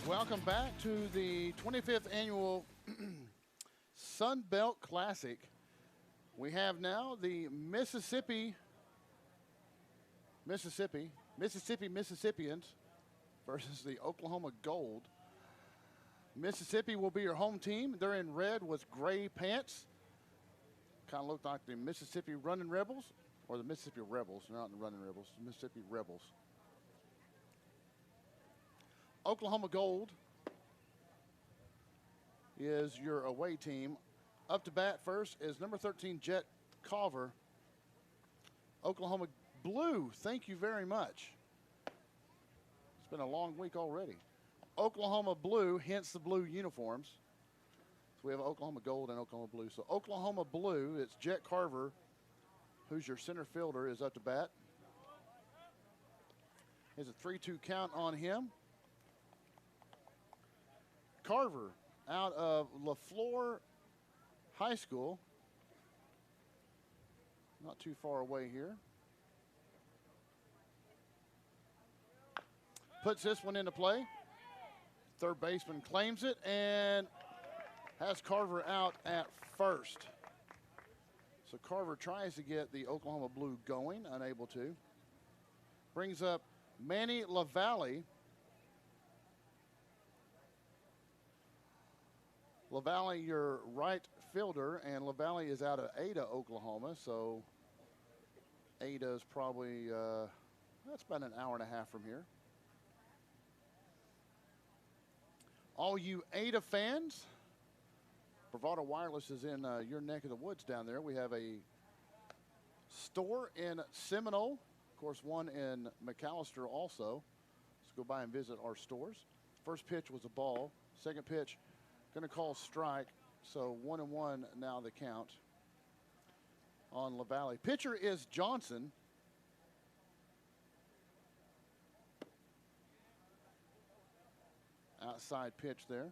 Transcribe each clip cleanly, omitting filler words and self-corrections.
Welcome back to the 25th annual Sunbelt Classic. We have now the Mississippians versus the Oklahoma Gold. Mississippi will be your home team. They're in red with gray pants. Kind of look like the Mississippi Running Rebels, or the Mississippi Rebels. They're not the Running Rebels, the Mississippi Rebels. Oklahoma Gold is your away team. Up to bat first is number 13, Jet Carver. Oklahoma Blue, thank you very much. It's been a long week already. Oklahoma Blue, hence the blue uniforms. So we have Oklahoma Gold and Oklahoma Blue. So Oklahoma Blue, it's Jet Carver, who's your center fielder, is up to bat. There's a 3-2 count on him. Carver out of LaFleur High School. Not too far away here. Puts this one into play. Third baseman claims it and has Carver out at first. So Carver tries to get the Oklahoma Blue going, unable to. Brings up Manny LaValle. LaValle, your right fielder, and LaValle is out of Ada, Oklahoma. So Ada is probably, that's about an hour and a half from here. All you Ada fans, Bravado Wireless is in your neck of the woods down there. We have a store in Seminole, of course, one in McAllister also. Let's go by and visit our stores. First pitch was a ball. Second pitch, going to call strike. So 1-1 now the count on LaValle. Pitcher is Johnson. Outside pitch there.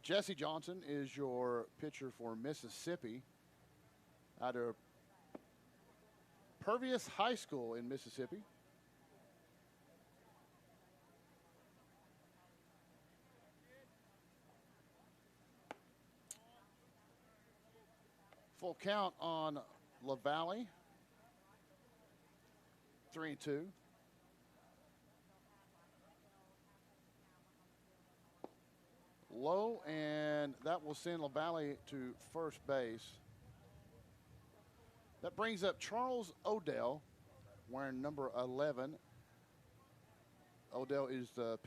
Jesse Johnson is your pitcher for Mississippi out of Purvis High School in Mississippi. Full count on LaValle. 3-2. Low, and that will send LaValle to first base. That brings up Charles Odell, wearing number 11. Odell is the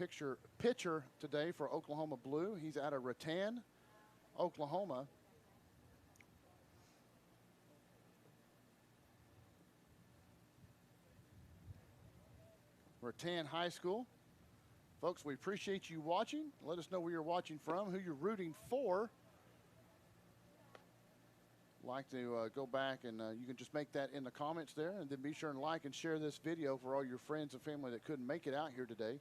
pitcher today for Oklahoma Blue. He's out of Rattan, Oklahoma. Rattan High School. Folks, we appreciate you watching. Let us know where you're watching from, who you're rooting for. Like to go back and you can just make that in the comments there, and then be sure and like and share this video for all your friends and family that couldn't make it out here today.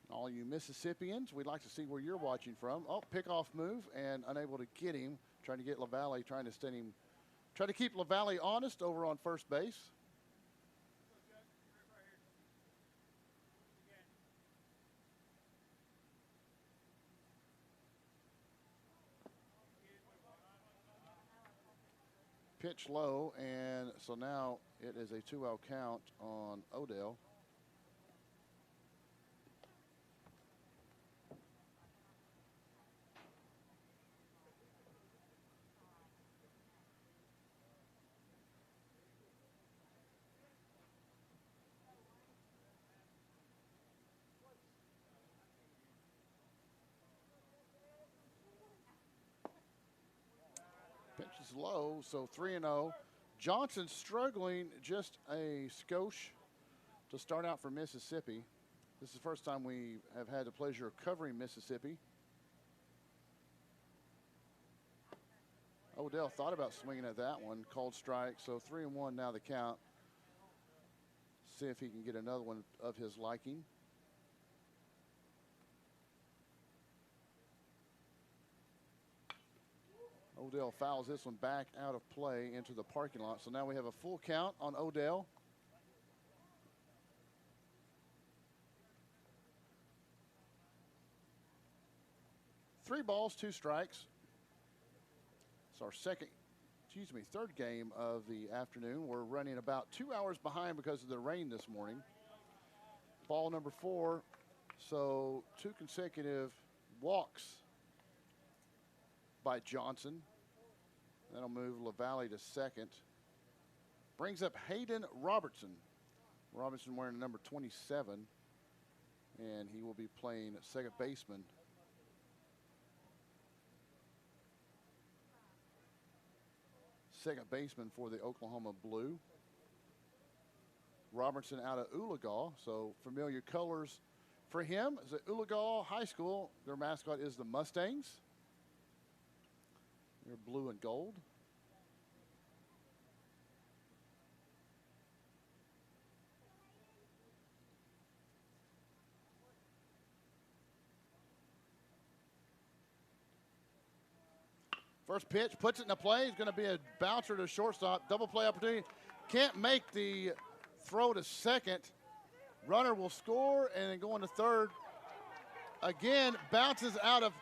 All you Mississippians, we'd like to see where you're watching from. Oh, pickoff move and unable to get him. Trying to get LaValle, trying to send him, try to keep LaValle honest over on first base. Pitch low, and so now it is a 2-out count on Odell. Pitch is low, so 3-0. Johnson struggling just a skosh to start out for Mississippi. This is the first time we have had the pleasure of covering Mississippi. Odell thought about swinging at that one, called strike, so 3-1 now the count. See if he can get another one of his liking. Odell fouls this one back out of play into the parking lot. So now we have a full count on Odell. 3 balls, 2 strikes. It's our third game of the afternoon. We're running about 2 hours behind because of the rain this morning. Ball number 4, so 2 consecutive walks by Johnson. That'll move LaValle to second. Brings up Hayden Robertson. Robertson wearing number 27, and he will be playing second baseman. Second baseman for the Oklahoma Blue. Robertson out of Oologah, so familiar colors for him. Is at Oologah High School. Their mascot is the Mustangs. They're blue and gold. First pitch, puts it in the play. It's going to be a bouncer to shortstop. Double play opportunity. Can't make the throw to second. Runner will score and then go into third. Again, bounces out of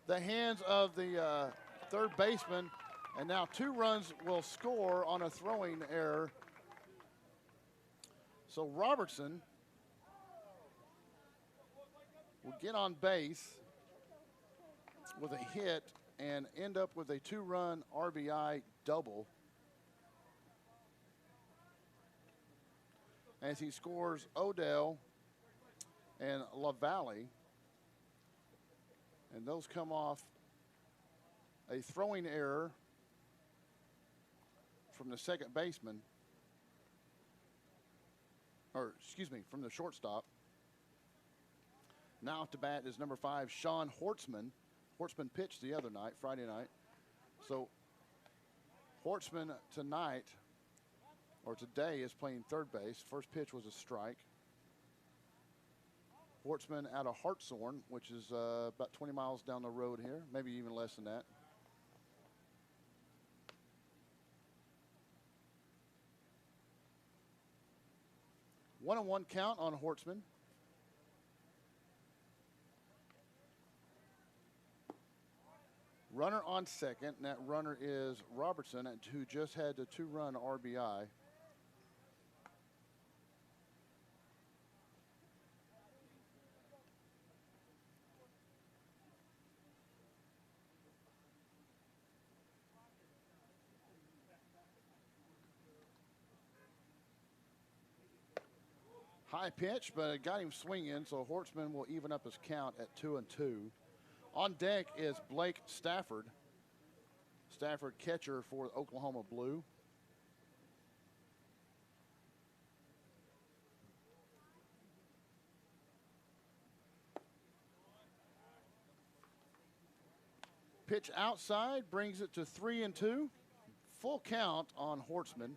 the hands of the third baseman. And now 2 runs will score on a throwing error. So Robertson will get on base with a hit and end up with a 2-run RBI double as he scores Odell and LaValle. And those come off a throwing error from the second baseman, or excuse me, from the shortstop. Now to bat is number 5, Sean Hortzman. Hortzman pitched the other night, Friday night. So Hortzman tonight, or today, is playing third base. First pitch was a strike. Hortzman out of Hartshorn, which is about 20 miles down the road here, maybe even less than that. One and one count on Hortzman. Runner on second, and that runner is Robertson, who just had the 2-run RBI. High pitch, but it got him swinging, so Hortzman will even up his count at 2-2. On deck is Blake Stafford. Stafford, catcher for the Oklahoma Blue. Pitch outside brings it to 3-2. Full count on Hortzman.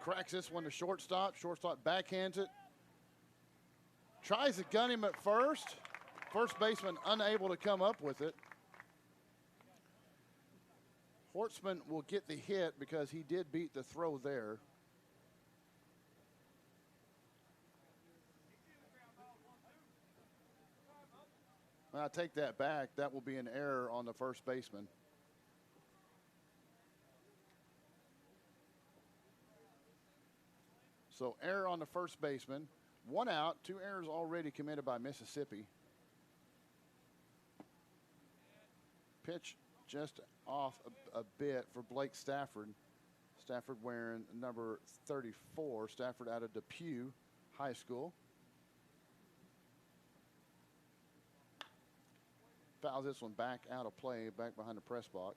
Cracks this one to shortstop. Shortstop backhands it. Tries to gun him at first. First baseman unable to come up with it. Hortzman will get the hit because he did beat the throw there. I take that back. That will be an error on the first baseman. So error on the first baseman. 1 out, 2 errors already committed by Mississippi. Pitch just off a bit for Blake Stafford. Stafford wearing number 34. Stafford out of Depew High School. Fouls this one back out of play, back behind the press box.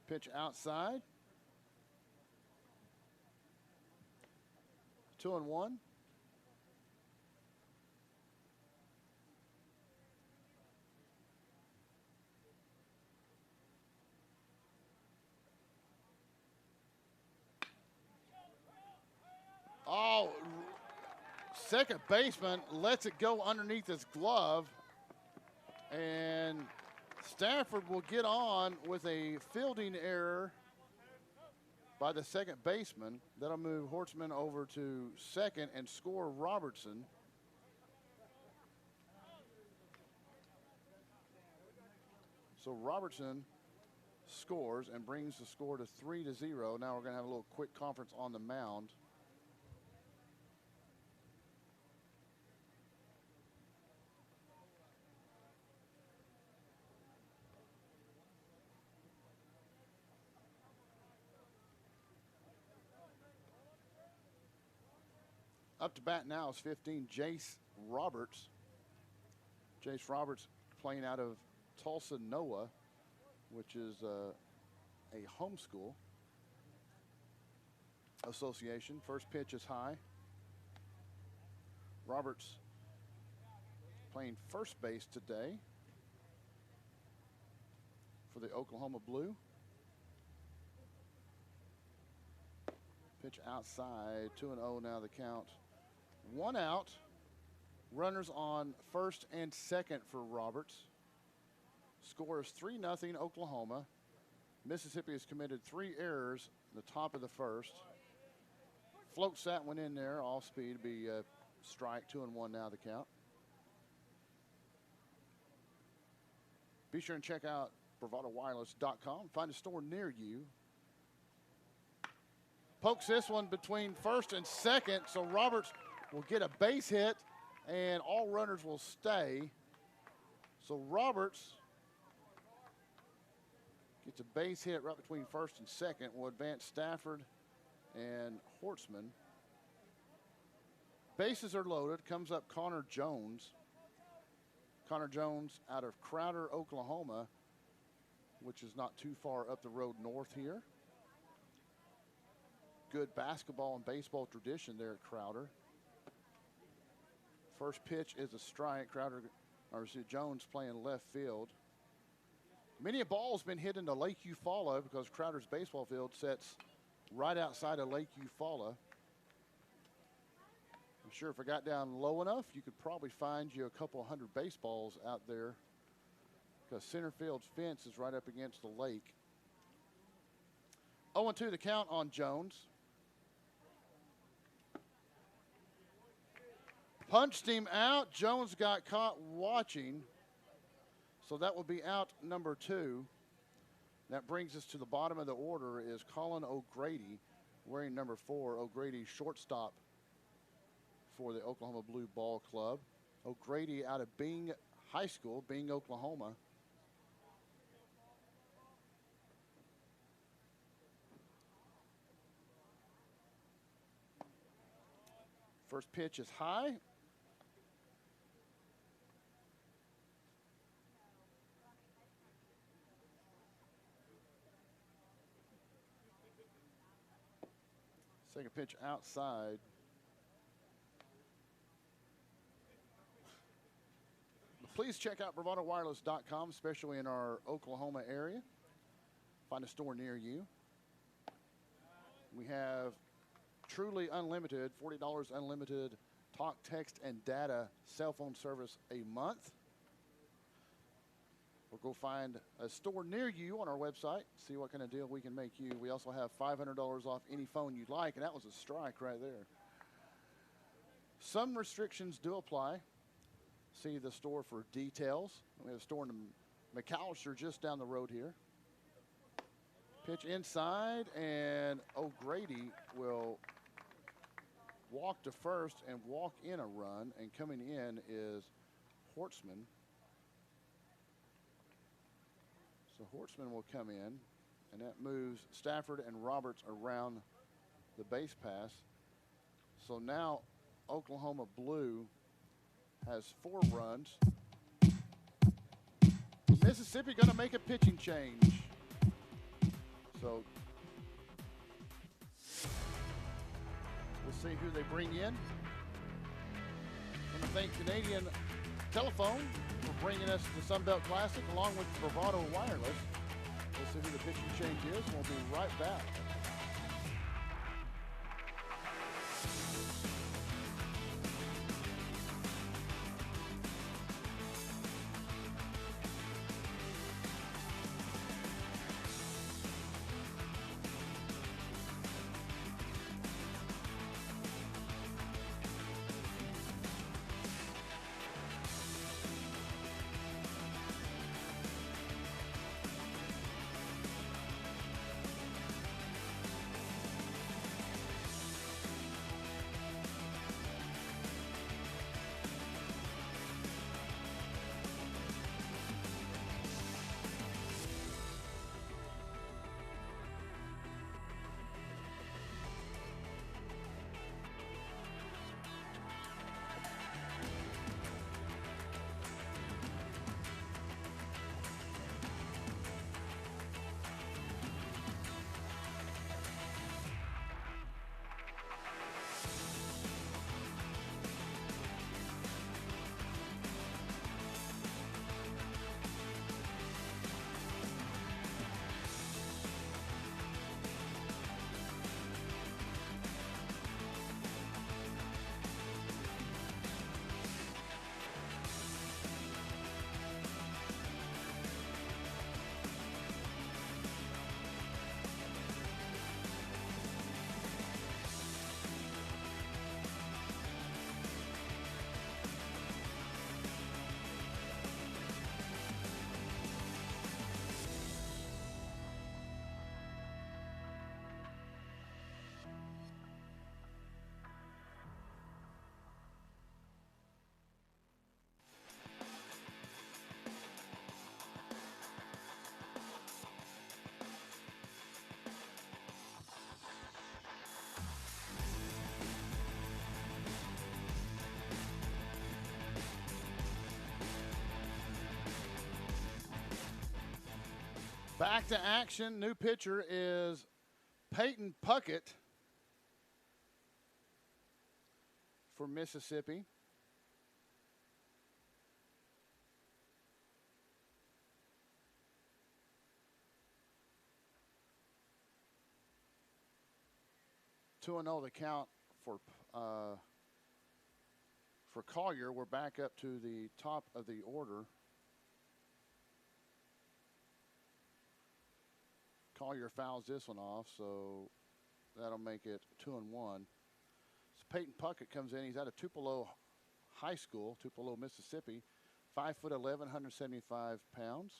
Pitch outside. 2-1. Second baseman lets it go underneath his glove, and Stafford will get on with a fielding error by the second baseman. That'll move Hortzman over to second and score Robertson. So Robertson scores and brings the score to 3-0. Now we're going to have a little quick conference on the mound. Up to bat now is 15, Jace Roberts. Jace Roberts playing out of Tulsa, NOAA, which is a homeschool association. First pitch is high. Roberts playing first base today for the Oklahoma Blue. Pitch outside, 2-0 now the count. 1 out. Runners on first and second for Roberts. Score is 3-0 Oklahoma. Mississippi has committed 3 errors in the top of the first. Floats that one in there, off speed, be a strike, 2-1 now the count. Be sure and check out BravadoWireless.com. Find a store near you. Pokes this one between first and second, so Roberts will get a base hit, and all runners will stay. So Roberts gets a base hit right between first and second, will advance Stafford and Hortzman. Bases are loaded. Comes up Connor Jones. Connor Jones out of Crowder, Oklahoma, which is not too far up the road north here. Good basketball and baseball tradition there at Crowder. First pitch is a strike. Jones playing left field. Many a ball's been hit into Lake Eufaula because Crowder's baseball field sits right outside of Lake Eufaula. I'm sure if I got down low enough, you could probably find you a couple hundred baseballs out there because center field's fence is right up against the lake. 0-2 the count on Jones. Punched him out. Jones got caught watching. So that will be out number 2. That brings us to the bottom of the order is Colin O'Grady wearing number 4. O'Grady shortstop for the Oklahoma Blue Ball Club. O'Grady out of Bing High School, Bing, Oklahoma. First pitch is high. Second pitch outside. Please check out BravadoWireless.com, especially in our Oklahoma area. Find a store near you. We have truly unlimited, $40 unlimited talk, text, and data cell phone service a month. Or go find a store near you on our website, see what kind of deal we can make you. We also have $500 off any phone you'd like, and that was a strike right there. Some restrictions do apply. See the store for details. We have a store in McAllister just down the road here. Pitch inside, and O'Grady will walk to first and walk in a run, and coming in is Hortzman. So Hortzman will come in, and that moves Stafford and Roberts around the base pass. So now Oklahoma Blue has 4 runs. Mississippi going to make a pitching change. So we'll see who they bring in. I want to thank Canadian Telephone for bringing us the Sunbelt Classic along with Bravado Wireless. We'll see who the pitching change is. We'll be right back. Back to action. New pitcher is Peyton Puckett for Mississippi. Two and 0 the count for Collier. We're back up to the top of the order. Collier fouls this one off, so that'll make it 2-1. So Peyton Puckett comes in. He's out of Tupelo High School, Tupelo, Mississippi. 5'11", 175 pounds.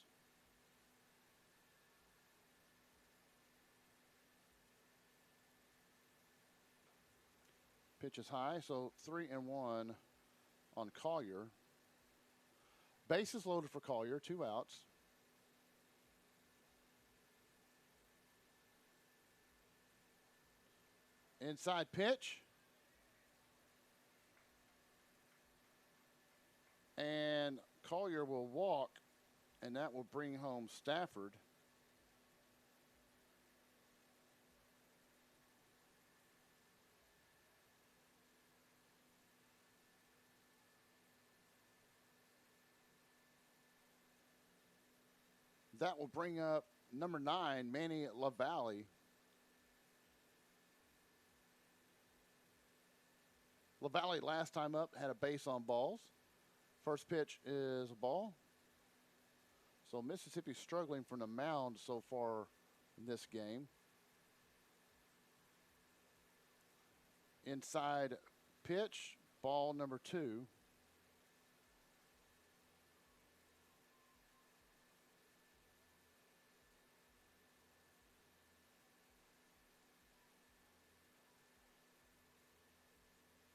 Pitch is high, so 3-1 on Collier. Bases loaded for Collier, 2 outs. Inside pitch. And Collier will walk, and that will bring home Stafford. That will bring up number 9, Manny LaValle. LaValle last time up had a base on balls. First pitch is a ball. So Mississippi's struggling from the mound so far in this game. Inside pitch, ball number 2.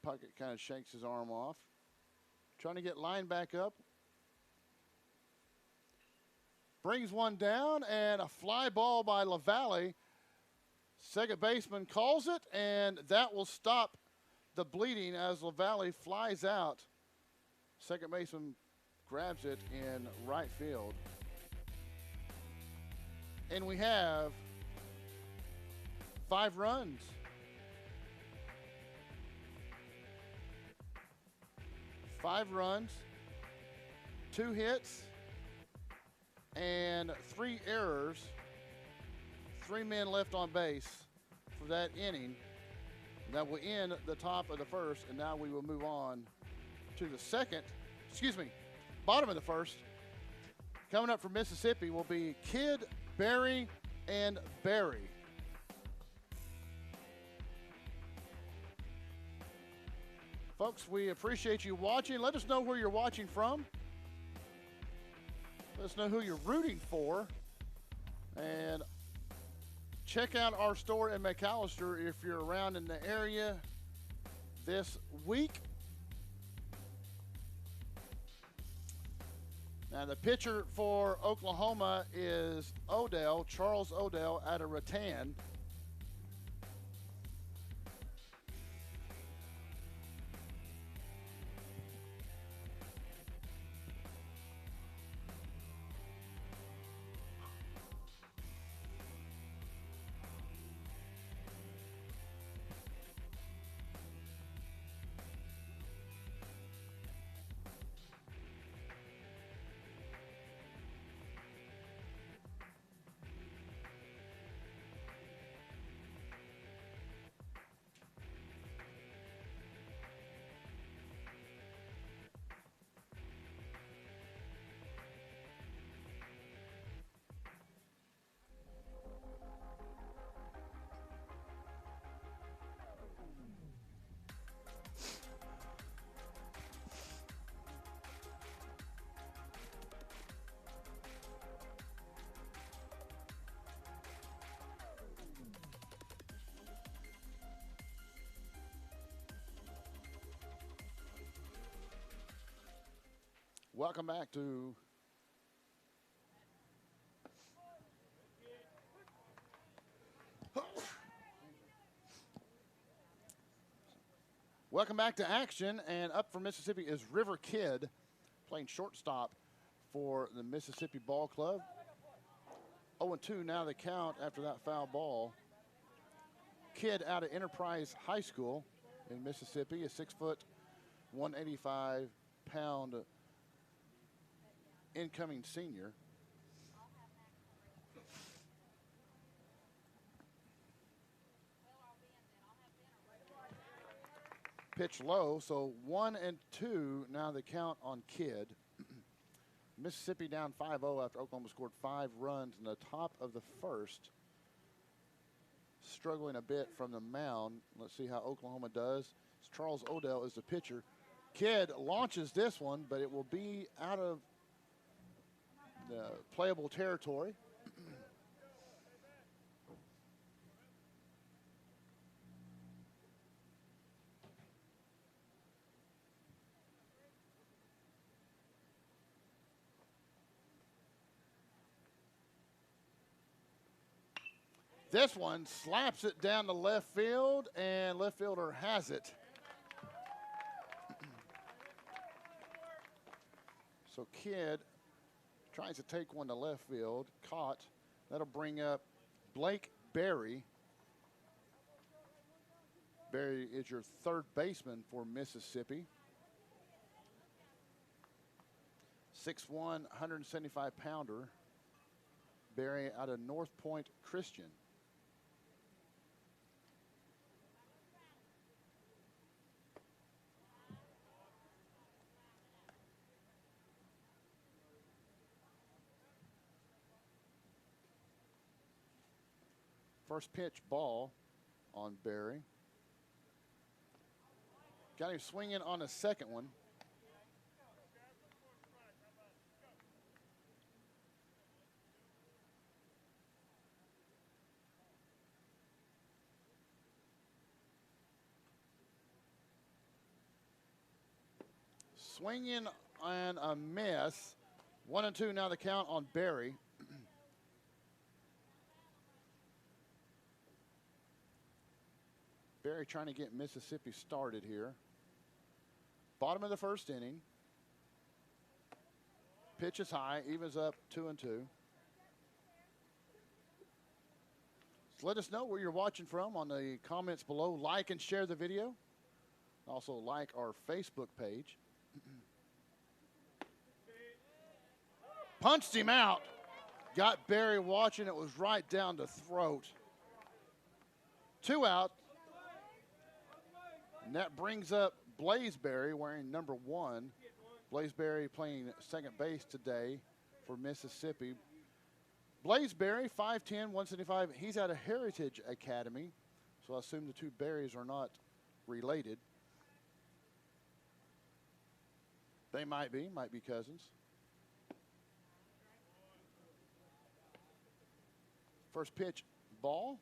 Puckett kind of shakes his arm off. Trying to get line back up. Brings one down, and a fly ball by LaValle. Second baseman calls it, and that will stop the bleeding as LaValle flies out. Second baseman grabs it in right field. And we have 5 runs. 5 runs, 2 hits, and 3 errors. 3 men left on base for that inning. That will end the top of the first, and now we will move on to the bottom of the first. Coming up from Mississippi will be Kidd, Berry, and Berry. Folks, we appreciate you watching. Let us know where you're watching from. Let us know who you're rooting for. And check out our store in McAllister if you're around in the area this week. Now, the pitcher for Oklahoma is Odell, Charles Odell, out of Rattan. Welcome back to action, and up for Mississippi is River Kidd, playing shortstop for the Mississippi Ball Club. 0-2 now the count after that foul ball. Kid out of Enterprise High School in Mississippi, a 6 foot, 185-pound incoming senior. Pitch low, so 1-2 now the count on Kid. Mississippi down 5-0 after Oklahoma scored 5 runs in the top of the first. Struggling a bit from the mound. Let's see how Oklahoma does. Charles Odell is the pitcher. Kid launches this one, but it will be out of the playable territory. This one slaps it down to left field, and left fielder has it. So Kid tries to take one to left field, caught. That'll bring up Blake Berry. Berry is your third baseman for Mississippi. 6'1", 175-pounder. Berry out of North Point Christian. First pitch ball on Berry. Got him swinging on a second one. Swinging and a miss. 1-2 now the count on Berry. Berry trying to get Mississippi started here. Bottom of the first inning. Pitch is high, evens up 2-2. So let us know where you're watching from on the comments below. Like and share the video. Also like our Facebook page. Punched him out. Got Berry watching. It was right down the throat. 2 out. And that brings up Blaze Berry wearing number 1. Blaze Berry playing second base today for Mississippi. Blaze Berry, 5'10", 175. He's out of Heritage Academy. So I assume the two Berries are not related. They might be cousins. First pitch, ball.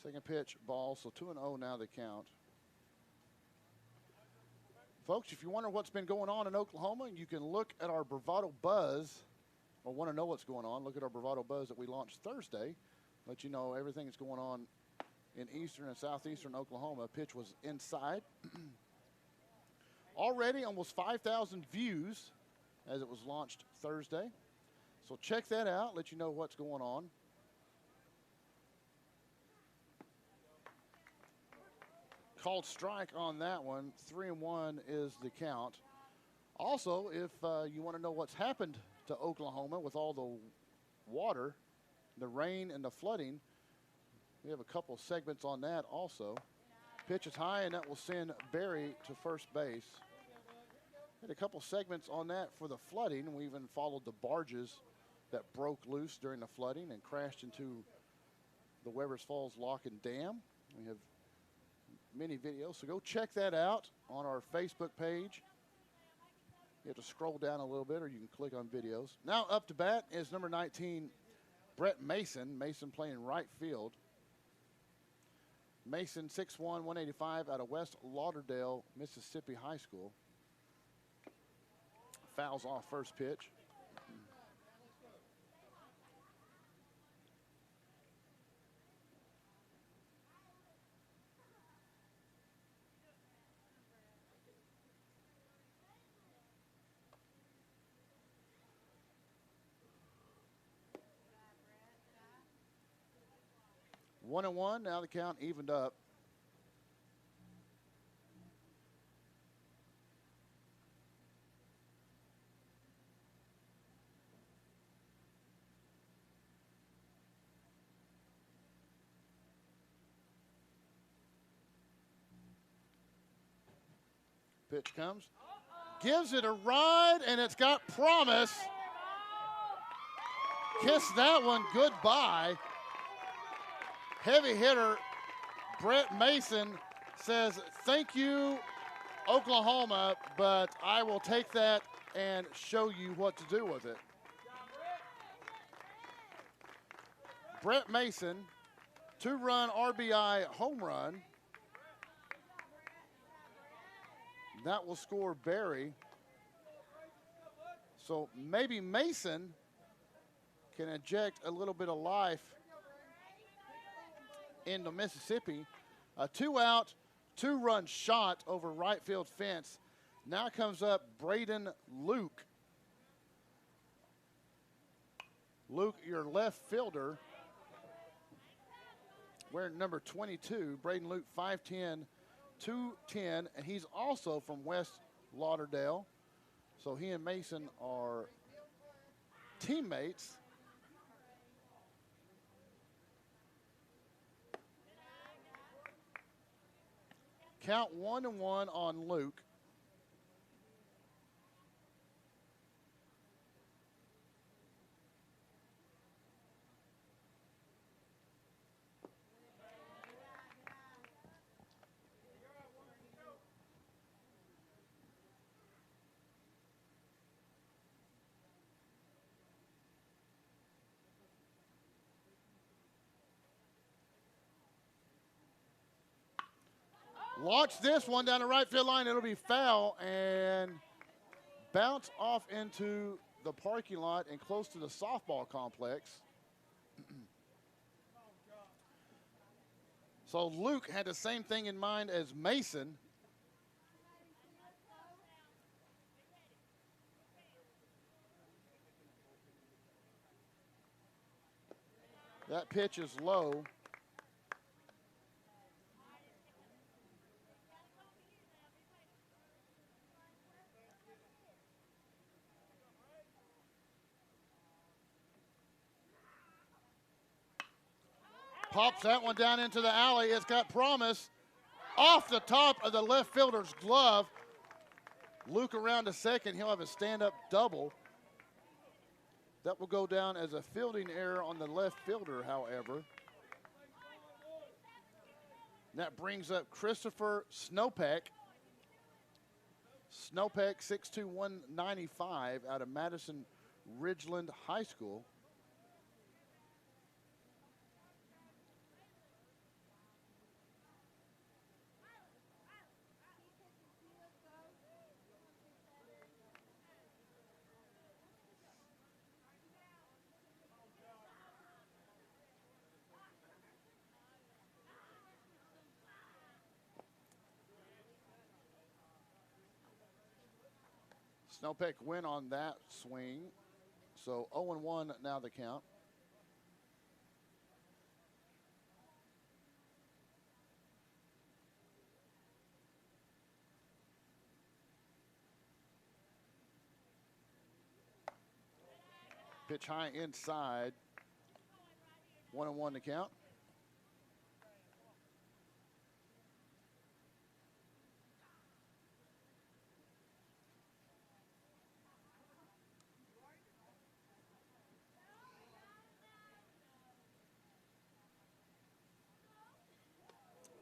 Second pitch, ball, so 2-0 now the count. Folks, if you wonder what's been going on in Oklahoma, you can look at our Bravado Buzz, or want to know what's going on, look at our Bravado Buzz that we launched Thursday. Let you know everything that's going on in eastern and southeastern Oklahoma. Pitch was inside. Already almost 5,000 views as it was launched Thursday. So check that out, let you know what's going on. Called strike on that one. 3-1 is the count. Also, if you want to know what's happened to Oklahoma with all the water, the rain and the flooding, we have a couple segments on that also. Pitch is high, and that will send Berry to first base. Had a couple segments on that for the flooding. We even followed the barges that broke loose during the flooding and crashed into the Webbers Falls Lock and Dam. We have many videos, so go check that out on our Facebook page. You have to scroll down a little bit, or you can click on videos. Now up to bat is number 19, Brett Mason. Mason playing right field. Mason, 6'1", 185, out of West Lauderdale, Mississippi High School. Fouls off first pitch. 1-1. Now the count evened up. Pitch comes. Gives it a ride, and it's got promise. Kiss that one goodbye. Heavy hitter Brett Mason says, thank you, Oklahoma, but I will take that and show you what to do with it. Brett Mason, 2-run RBI home run. That will score Barry. So maybe Mason can inject a little bit of life into Mississippi. A 2-out, 2-run shot over right field fence. Now comes up Braden Luke. Luke, your left fielder, wearing number 22. Braden Luke, 5'10", 210, and he's also from West Lauderdale. So he and Mason are teammates. Count 1-1 on Luke. Launch this one down the right field line. It'll be foul and bounce off into the parking lot and close to the softball complex. So Luke had the same thing in mind as Mason. That pitch is low. Pops that one down into the alley. It's got promise. Off the top of the left fielder's glove. Luke around to second. He'll have a stand-up double. That will go down as a fielding error on the left fielder, however. That brings up Christopher Snopek. Snopek, 6'2", 195, out of Madison Ridgeland High School. Snopek win on that swing. So 0-1 now the count. Pitch high inside. 1-1 to count.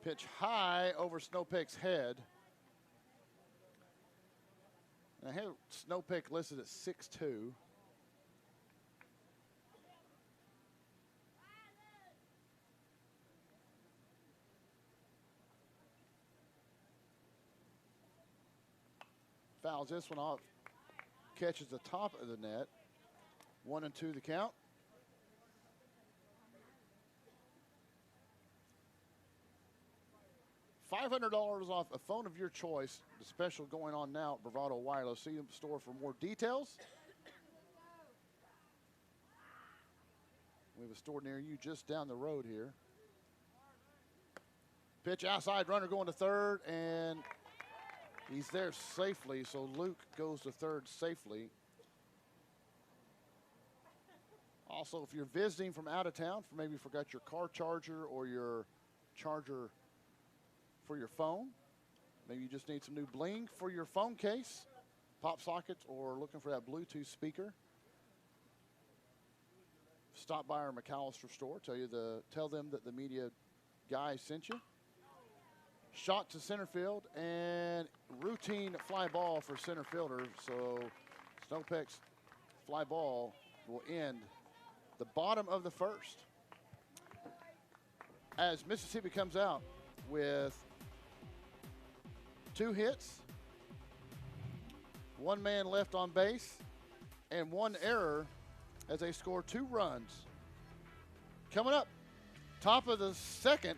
Pitch high over Snopek's head. And I have Snopek listed at 6'2". Fouls this one off. Catches the top of the net. 1-2 the count. $500 off a phone of your choice. The special going on now at Bravado Wireless. See the store for more details. We have a store near you just down the road here. Pitch outside, runner going to third, and he's there safely, so Luke goes to third safely. Also, if you're visiting from out of town, maybe you forgot your car charger or your charger for your phone, maybe you just need some new bling for your phone case, pop sockets, or looking for that Bluetooth speaker, stop by our McAllister store. Tell them that the media guy sent you. Shot to center field, and routine fly ball for center fielder. So Snopek's fly ball will end the bottom of the first. As Mississippi comes out with 2 hits, 1 man left on base, and 1 error as they score 2 runs. Coming up, top of the second,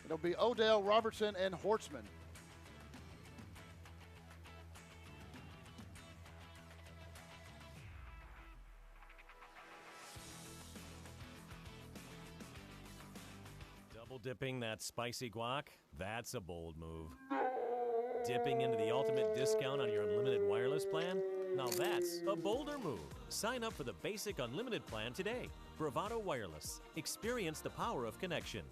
it'll be Odell, Robertson, and Hortzman. Double dipping that spicy guac? That's a bold move. Dipping into the ultimate discount on your unlimited wireless plan? Now that's a bolder move. Sign up for the basic unlimited plan today. Bravado Wireless. Experience the power of connection.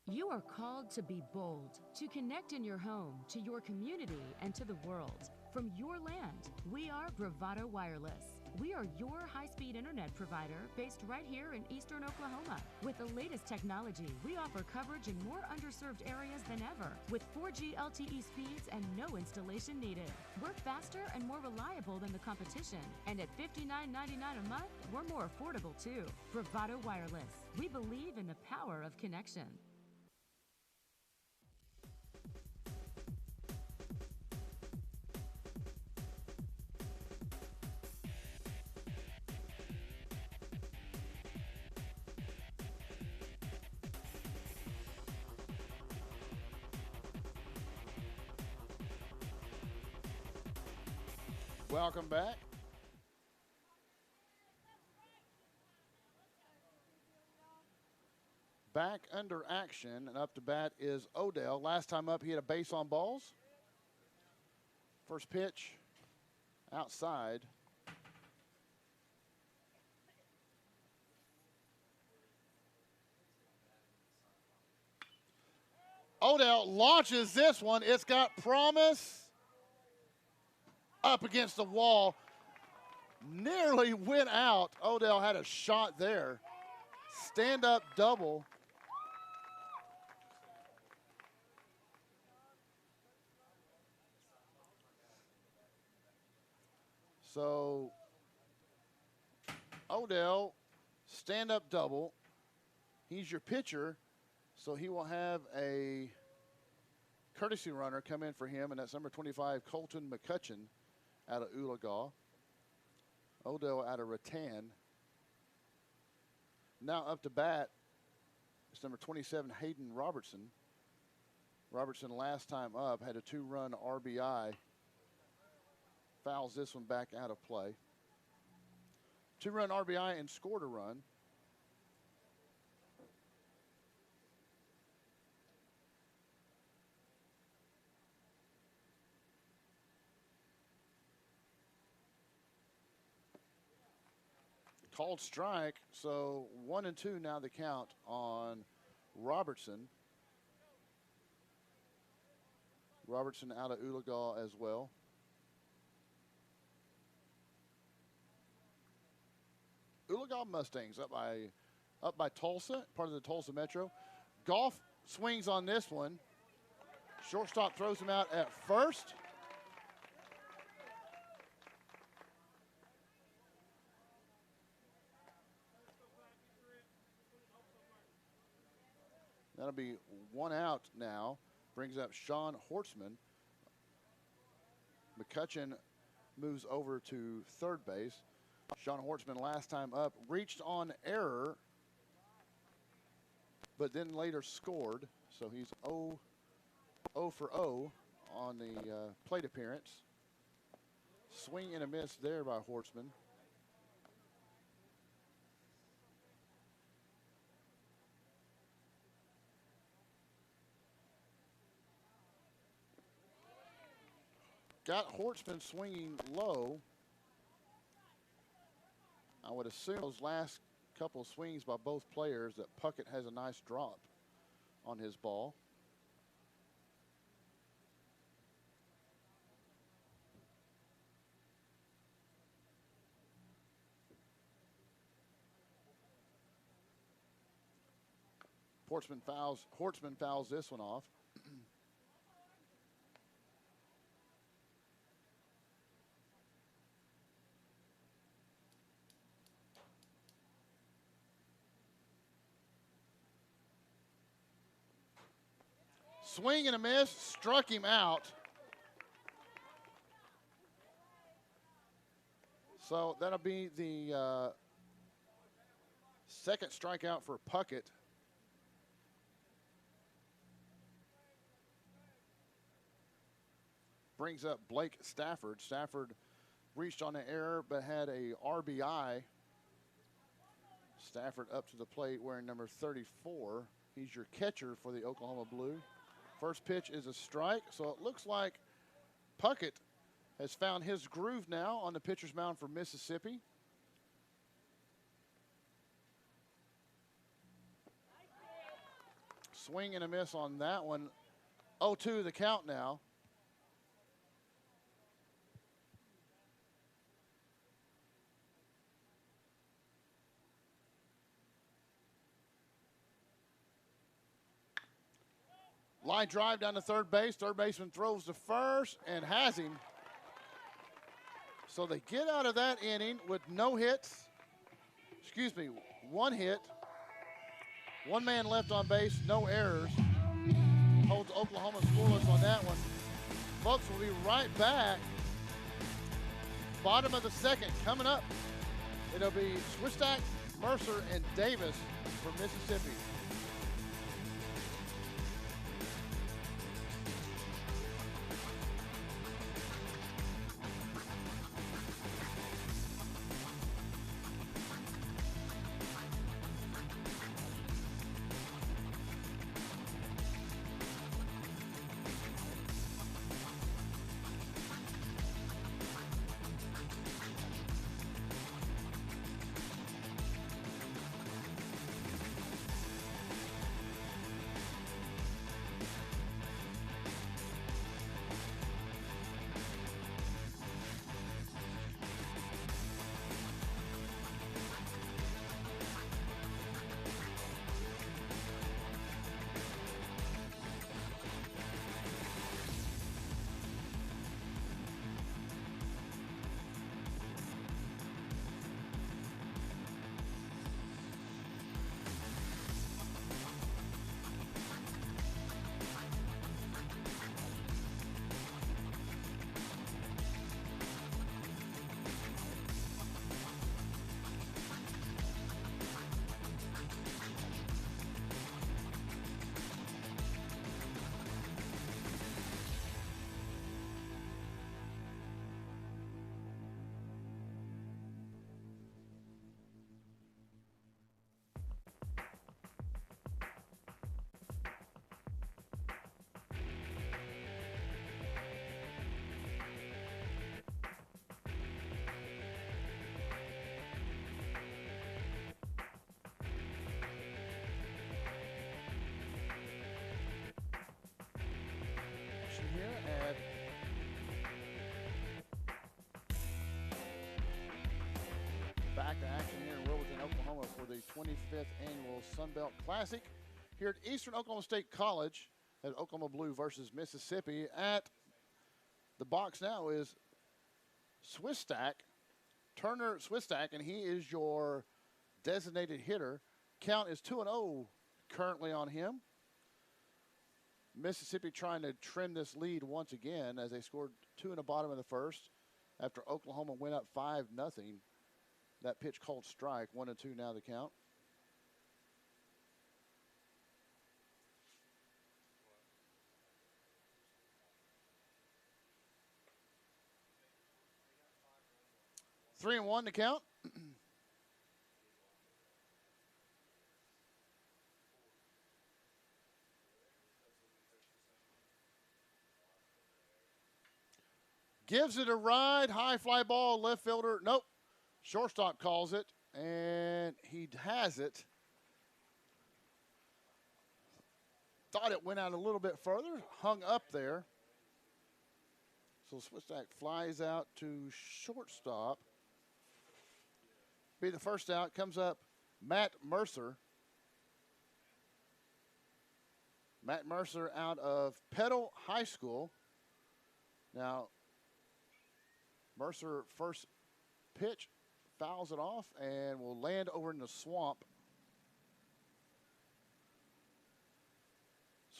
You are called to be bold, to connect in your home, to your community, and to the world. From your land, we are Bravado Wireless. We are your high-speed internet provider based right here in eastern Oklahoma. With the latest technology, we offer coverage in more underserved areas than ever, with 4G LTE speeds and no installation needed. We're faster and more reliable than the competition, and at $59.99 a month, we're more affordable too. Bravado Wireless. We believe in the power of connection. Welcome back. Back under action, and up to bat is Odell. Last time up, he had a base on balls. First pitch, outside. Odell launches this one. It's got promise. Up against the wall, nearly went out. Odell had a shot there. Stand-up double. So Odell, stand-up double. He's your pitcher, so he will have a courtesy runner come in for him, and that's number 25, Colton McCutcheon, out of Oologah. Odell out of Rattan. Now up to bat, it's number 27, Hayden Robertson. Robertson last time up had a 2-run RBI. Fouls this one back out of play. 2-run RBI and scored a run. Called strike, so 1-2 now the count on Robertson. Robertson out of Oologah as well. Oologah Mustangs up by Tulsa, part of the Tulsa Metro. Golf swings on this one. Shortstop throws him out at first. That'll be 1 out now. Brings up Sean Hortzman. McCutcheon moves over to third base. Sean Hortzman last time up reached on error, but then later scored. So he's 0 for 0 on the plate appearance. Swing and a miss there by Hortzman. got Hortzman swinging low. I would assume those last couple of swings by both players that Puckett has a nice drop on his ball. Hortzman fouls this one off. Swing and a miss, struck him out. So that'll be the second strikeout for Puckett. Brings up Blake Stafford. Stafford reached on an error but had a RBI. Stafford up to the plate wearing number 34. He's your catcher for the Oklahoma Blue. First pitch is a strike, so it looks like Puckett has found his groove now on the pitcher's mound for Mississippi. Swing and a miss on that one. 0-2 the count now. Line drive down to third base. Third baseman throws to first and has him. So they get out of that inning with no hits. Excuse me, one hit. One man left on base, no errors. Holds Oklahoma scoreless on that one. Folks, we'll be right back. Bottom of the second coming up. It'll be Swistak, Mercer, and Davis for Mississippi. Back to action here in Wilmington, Oklahoma for the 25th annual Sunbelt Classic here at Eastern Oklahoma State College at Oklahoma Blue versus Mississippi. At the box now is Turner Swistak, and he is your designated hitter. Count is 2-0 currently on him. Mississippi trying to trim this lead once again as they scored 2 in the bottom of the first after Oklahoma went up 5-0. That pitch called strike, 1-2 now the count. Three and 1 to count. Gives it a ride. High fly ball. Left fielder. Nope. Shortstop calls it. And he has it. Thought it went out a little bit further. Hung up there. So Switchback flies out to shortstop. Be the first out. Comes up Matt Mercer. Matt Mercer out of Petal High School. Now, Mercer first pitch fouls it off and will land over in the swamp.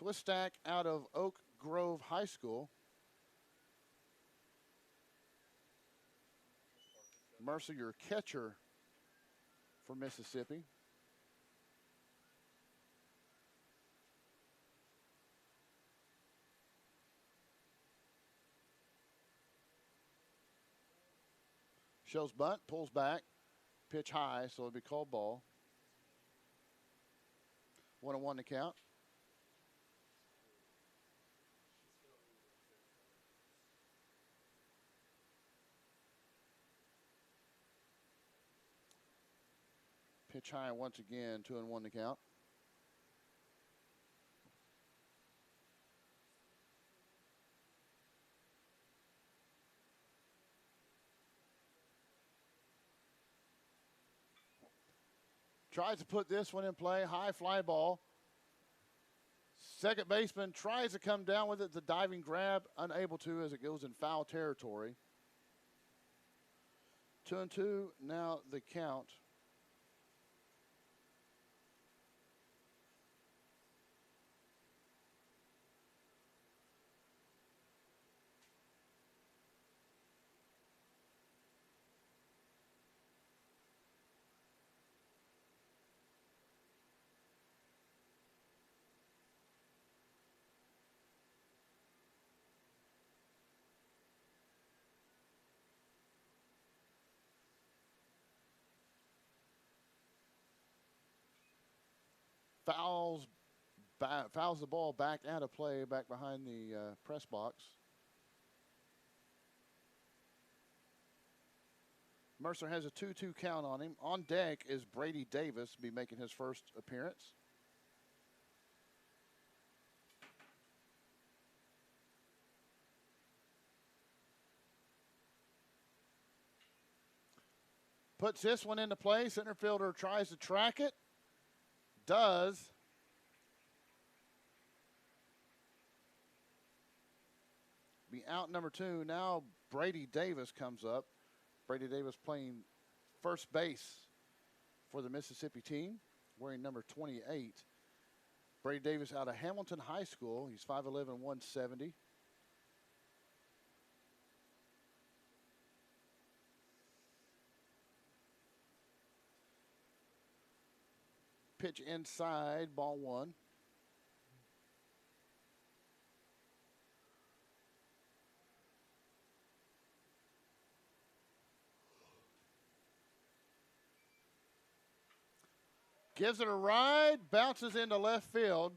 Swistak out of Oak Grove High School. Mercer, your catcher for Mississippi. Shows bunt, pulls back, pitch high, so it'll be called ball. 1-1 to count. Pitch high once again, 2-1 to count. Tries to put this one in play. High fly ball. Second baseman tries to come down with it. The diving grab, unable to as it goes in foul territory. 2-2, now the count. Fouls the ball back out of play, back behind the press box. Mercer has a 2-2 count on him. On deck is Brady Davis, be making his first appearance. Puts this one into play. Center fielder tries to track it. Does. Be out number 2. Now Brady Davis comes up. Brady Davis playing first base for the Mississippi team, wearing number 28. Brady Davis out of Hamilton High School. He's 5'11", 170. Pitch inside, ball 1. Gives it a ride, bounces into left field.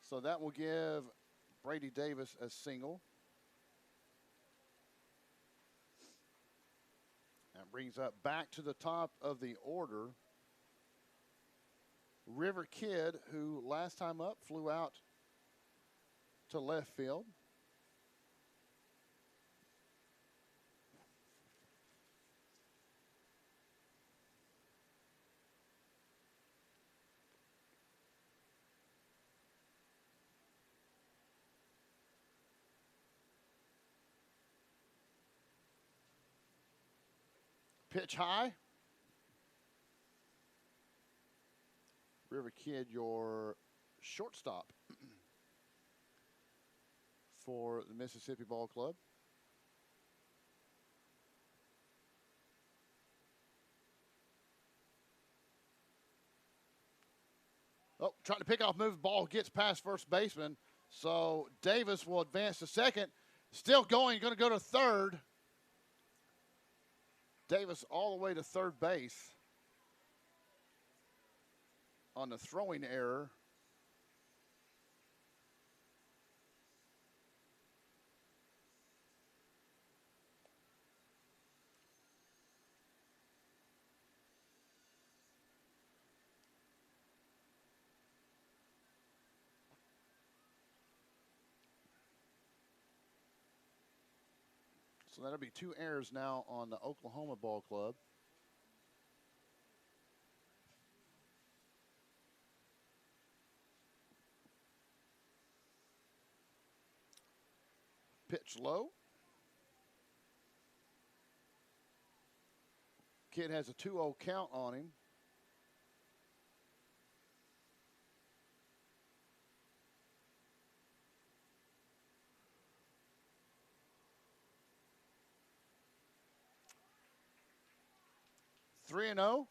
So that will give Brady Davis a single. That brings up back to the top of the order River Kidd, who last time up flew out to left field. Pitch high. River Kidd, your shortstop for the Mississippi Ball Club. Oh, trying to pick off move. Ball gets past first baseman. So Davis will advance to second. Still going, going to go to third. Davis all the way to third base on the throwing error. So that'll be 2 errors now on the Oklahoma ball club. Pitch low. Kid has a 2-0 count on him. Three and 0.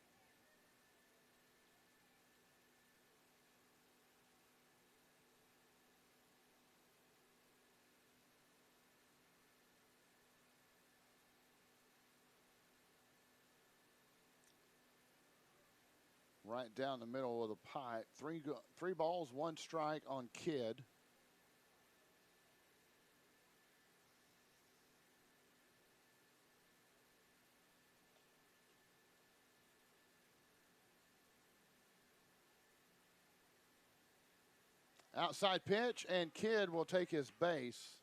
Right down the middle of the pipe. Three balls, 1 strike on Kidd. Outside pitch, and Kidd will take his base.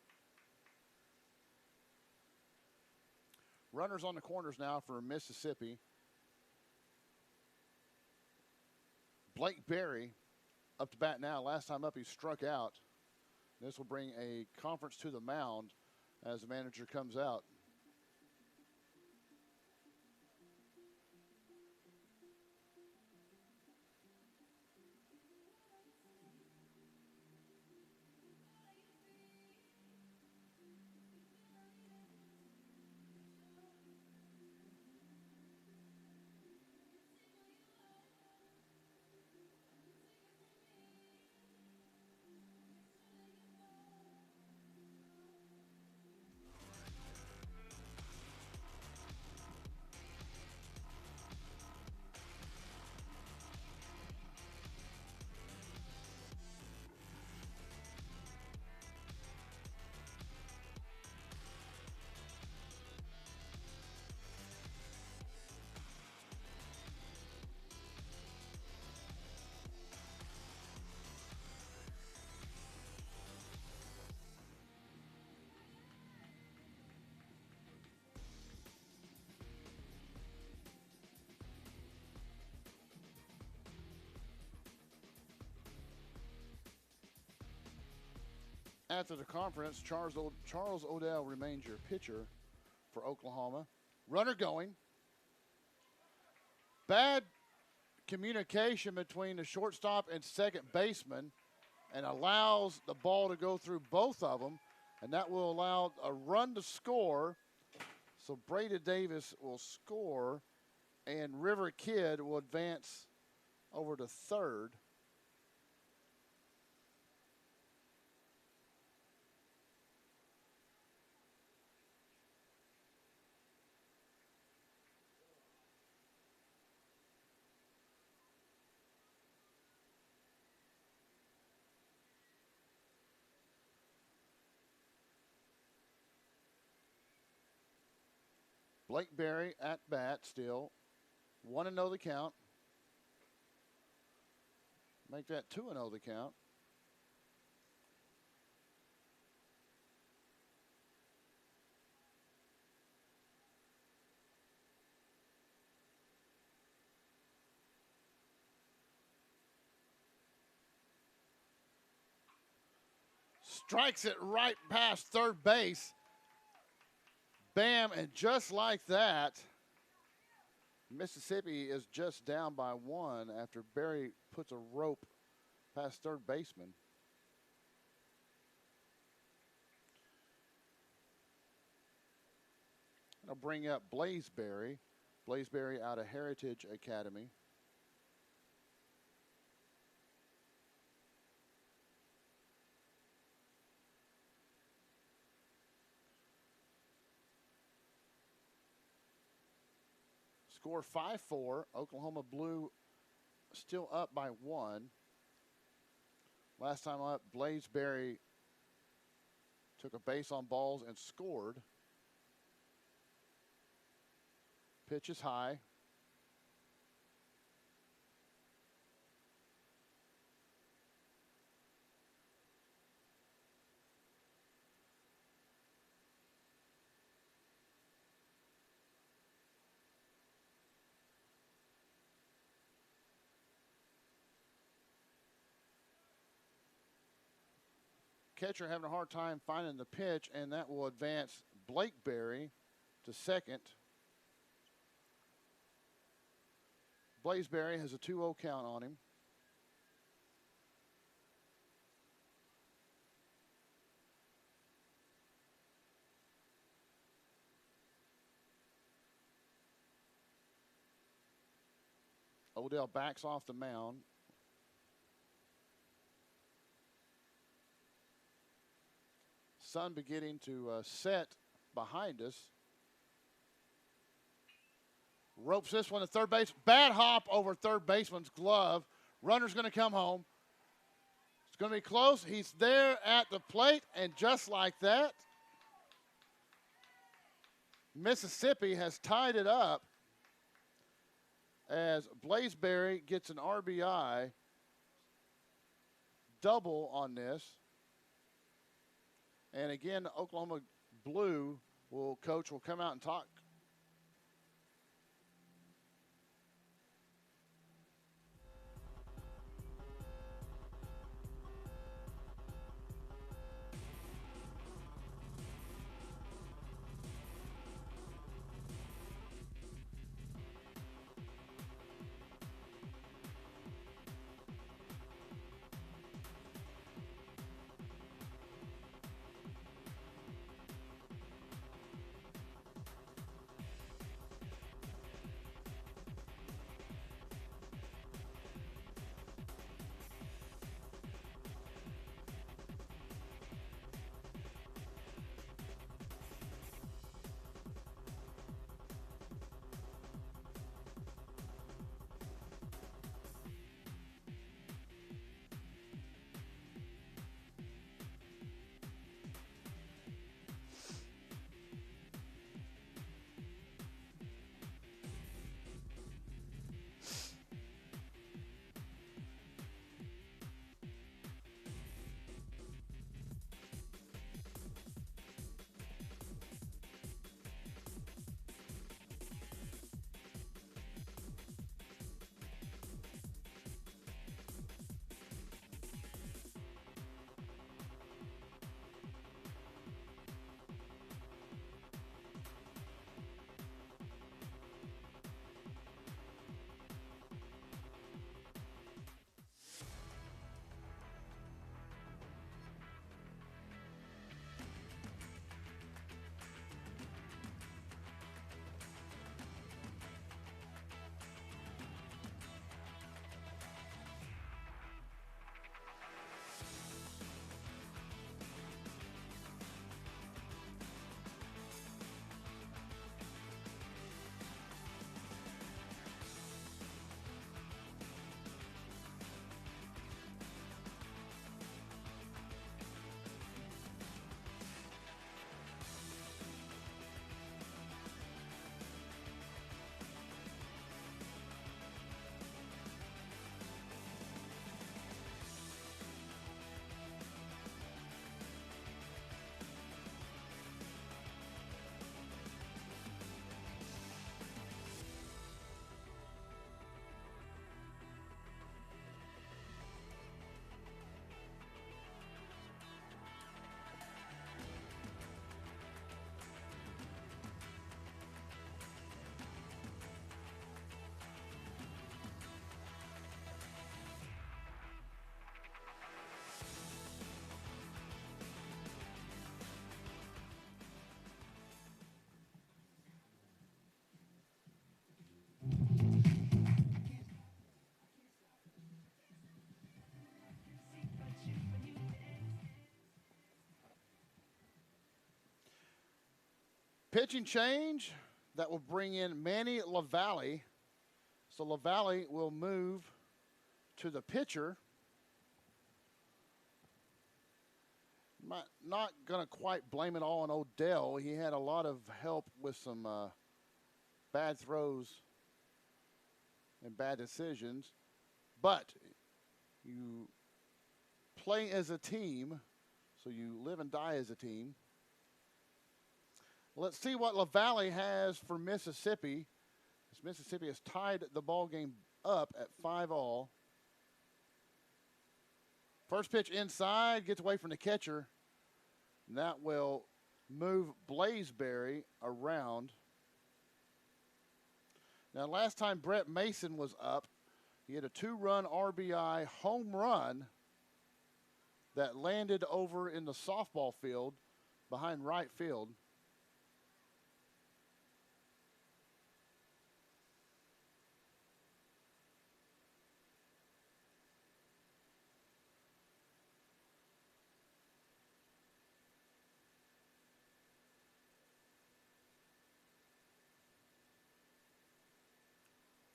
Runners on the corners now for Mississippi. Blake Berry up to bat now. Last time up, he struck out. This will bring a conference to the mound as the manager comes out. After the conference, Charles Odell remains your pitcher for Oklahoma. Runner going. Bad communication between the shortstop and second baseman, and allows the ball to go through both of them, and that will allow a run to score. So Brady Davis will score, and River Kidd will advance over to third. Blake Berry at bat still. 1-0 the count. Make that 2-0 the count. Strikes it right past third base. Bam, and just like that, Mississippi is just down by 1 after Berry puts a rope past third baseman. I'll bring up Blaze Berry. Blaze Berry out of Heritage Academy. Score 5-4. Oklahoma Blue still up by 1. Last time up, Blaze Berry took a base on balls and scored. Pitch is high. catcher having a hard time finding the pitch, and that will advance Blake Berry to second. Blazeberry has a 2-0 count on him. Odell backs off the mound. Sun beginning to set behind us. Ropes this one to third base. Bad hop over third baseman's glove. Runner's going to come home. It's going to be close. He's there at the plate, and just like that, Mississippi has tied it up as Blazeberry gets an RBI double on this. And again, Oklahoma Blue coach will come out and talk. Pitching change that will bring in Manny LaValle. So LaValle will move to the pitcher. Not going to quite blame it all on Odell. He had a lot of help with some bad throws and bad decisions. But you play as a team, so you live and die as a team. Let's see what LaValle has for Mississippi. As Mississippi has tied the ball game up at 5-all. First First pitch inside, gets away from the catcher. And that will move Blazeberry around. Now, last time Brett Mason was up, he had a 2-run RBI home run that landed over in the softball field behind right field.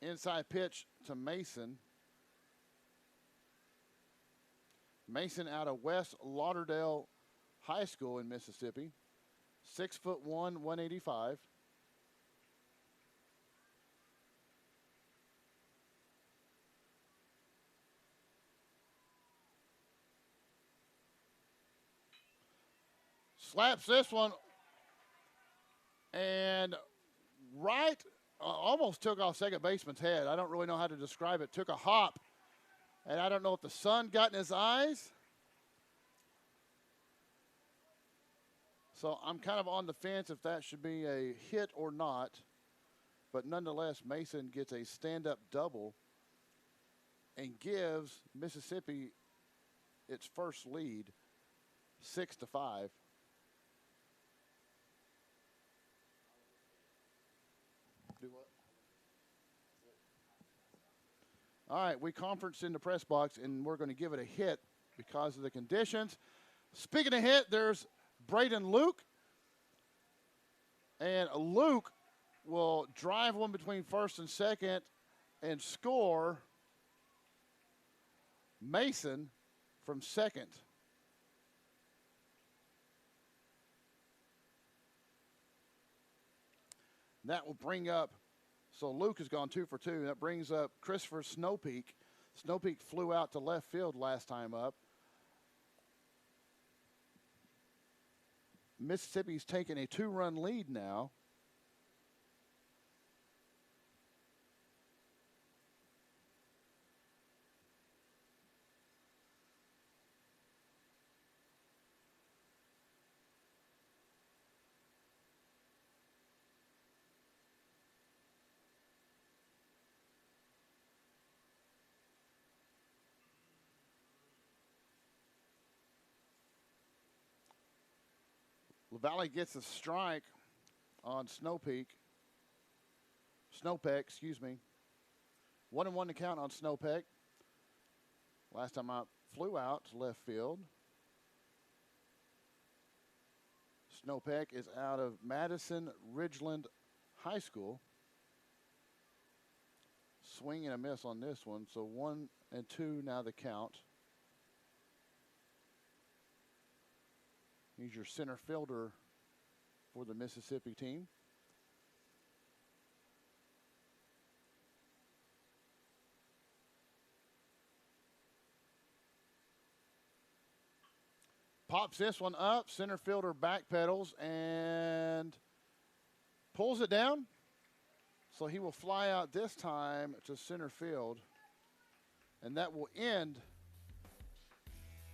Inside pitch to Mason. Mason out of West Lauderdale High School in Mississippi. 6'1", 185. Slaps this one. And almost took off second baseman's head. I don't really know how to describe it. Took a hop. And I don't know if the sun got in his eyes. So I'm kind of on the fence if that should be a hit or not. But nonetheless, Mason gets a stand-up double and gives Mississippi its first lead, 6-5. Do what? All right, we conferenced in the press box, and we're going to give it a hit because of the conditions. Speaking of hit, there's Braden Luke. And Luke will drive one between first and second and score Mason from second. That will bring up, so Luke has gone 2 for 2. That brings up Christopher Snowpeak. Snowpeak flew out to left field last time up. Mississippi's taking a 2-run lead now. LaValle gets a strike on Snowpeak. Snowpeck, excuse me. 1-1 to count on Snowpeck. Last time out, flew out to left field. Snowpeck is out of Madison Ridgeland High School. Swing and a miss on this one, so 1 and 2 now the count. He's your center fielder for the Mississippi team. Pops this one up. Center fielder backpedals and pulls it down. So he will fly out this time to center field. And that will end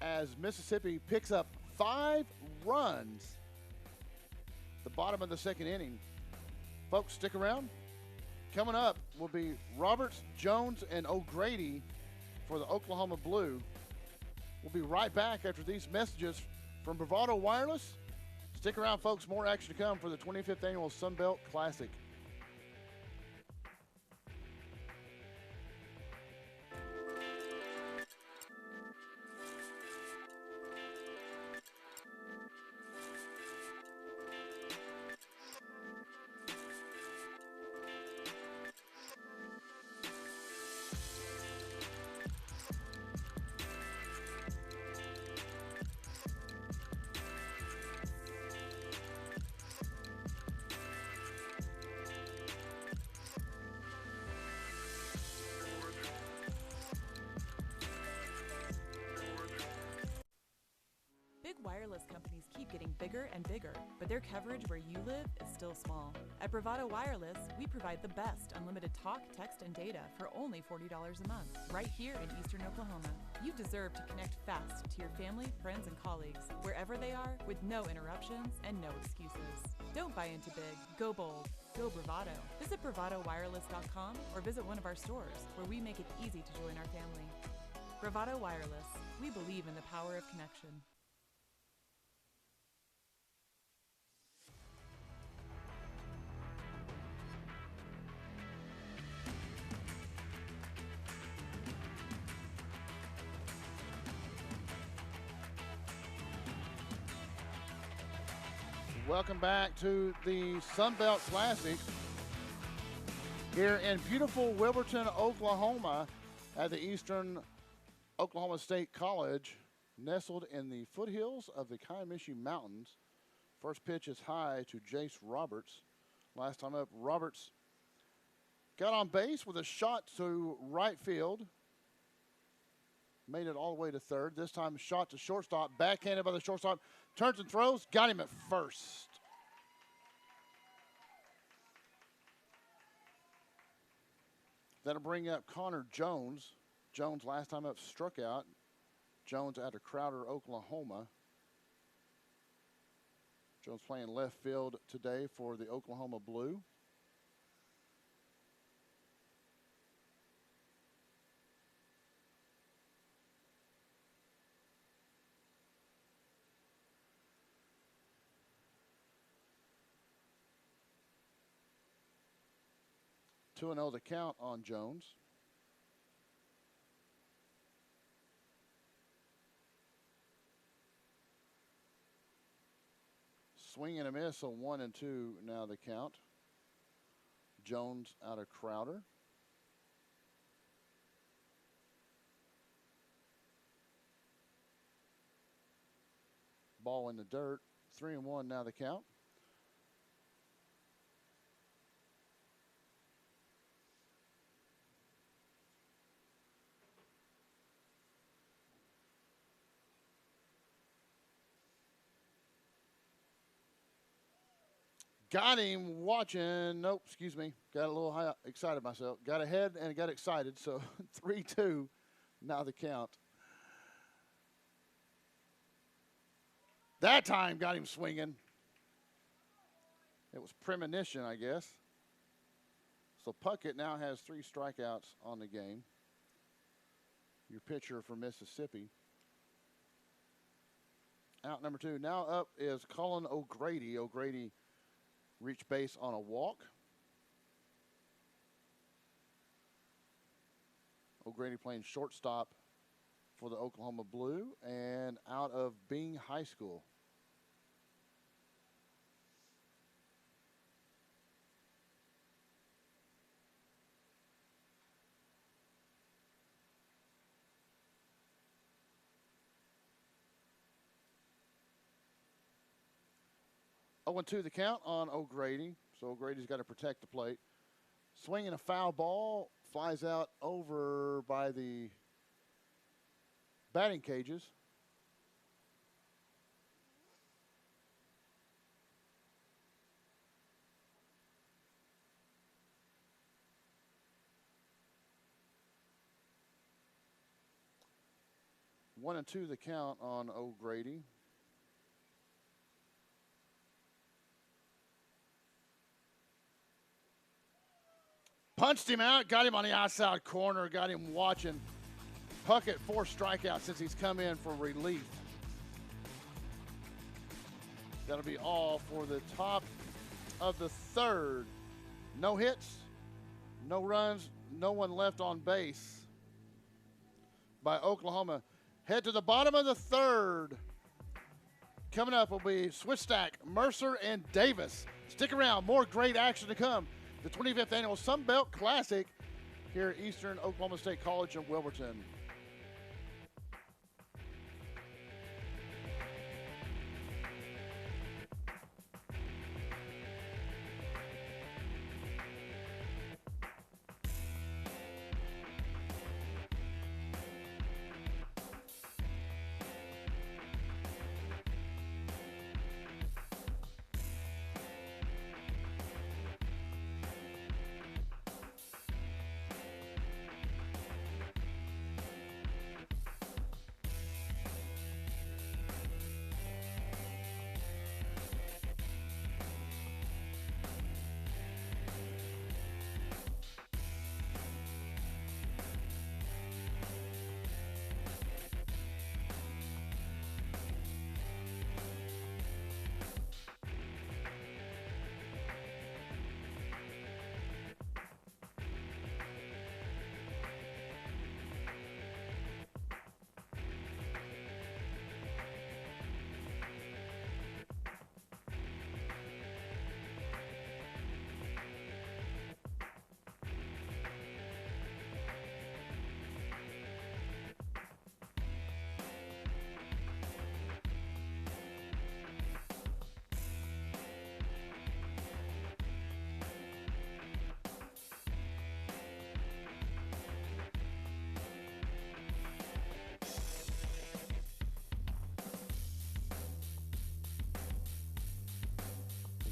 as Mississippi picks up 5 runs at the bottom of the second inning. Folks, stick around. Coming up will be Roberts, Jones, and O'Grady for the Oklahoma Blue. We'll be right back after these messages from Bravado Wireless. Stick around, folks. More action to come for the 25th Annual Sunbelt Classic. Big wireless companies keep keep getting bigger and bigger, but their coverage where you live is still small. At Bravado Wireless, we provide the best unlimited talk, text, and data for only $40 a month, right here in Eastern Oklahoma. You deserve to connect fast to your family, friends, and colleagues, wherever they are, with no interruptions and no excuses. Don't buy into big. Go bold. Go Bravado. Visit BravadoWireless.com or visit one of our stores, where we make it easy to join our family. Bravado Wireless. We believe in the power of connection. Welcome back to the Sunbelt Classic here in beautiful Wilburton, Oklahoma at the Eastern Oklahoma State College, nestled in the foothills of the Kiamichi Mountains. First pitch is high to Jace Roberts. Last time up, Roberts got on base with a shot to right field. Made it all the way to third. This time, shot to shortstop. Backhanded by the shortstop. Turns and throws. Got him at first. That'll bring up Connor Jones. Jones, last time up, struck out. Jones out of Crowder, Oklahoma. Jones playing left field today for the Oklahoma Blue. Two and 0 the count on Jones. Swing and a miss, so 1 and 2 now the count. Jones out of Crowder. Ball in the dirt, 3 and 1 now the count. Got him watching. Nope, excuse me. Got a little high, excited myself. Got ahead and got excited. So 3-2 now the count. That time got him swinging. It was premonition, I guess. So Puckett now has 3 strikeouts on the game. Your pitcher for Mississippi. Out number 2. Now up is Colin O'Grady. O'Grady reached base on a walk. O'Grady playing shortstop for the Oklahoma Blue and out of Bing High School. Oh, 0-2 the count on O'Grady. So O'Grady's got to protect the plate. Swinging a foul ball, flies out over by the batting cages. One and 2 the count on O'Grady. Punched him out, got him on the outside corner, got him watching. Puckett 4 strikeouts since he's come in for relief. That'll be all for the top of the third. No hits, no runs, no one left on base by Oklahoma. Head to the bottom of the third. Coming up will be switch stack, Mercer and Davis. Stick around, more great action to come. The 25th Annual Sunbelt Classic here at Eastern Oklahoma State College in Wilburton.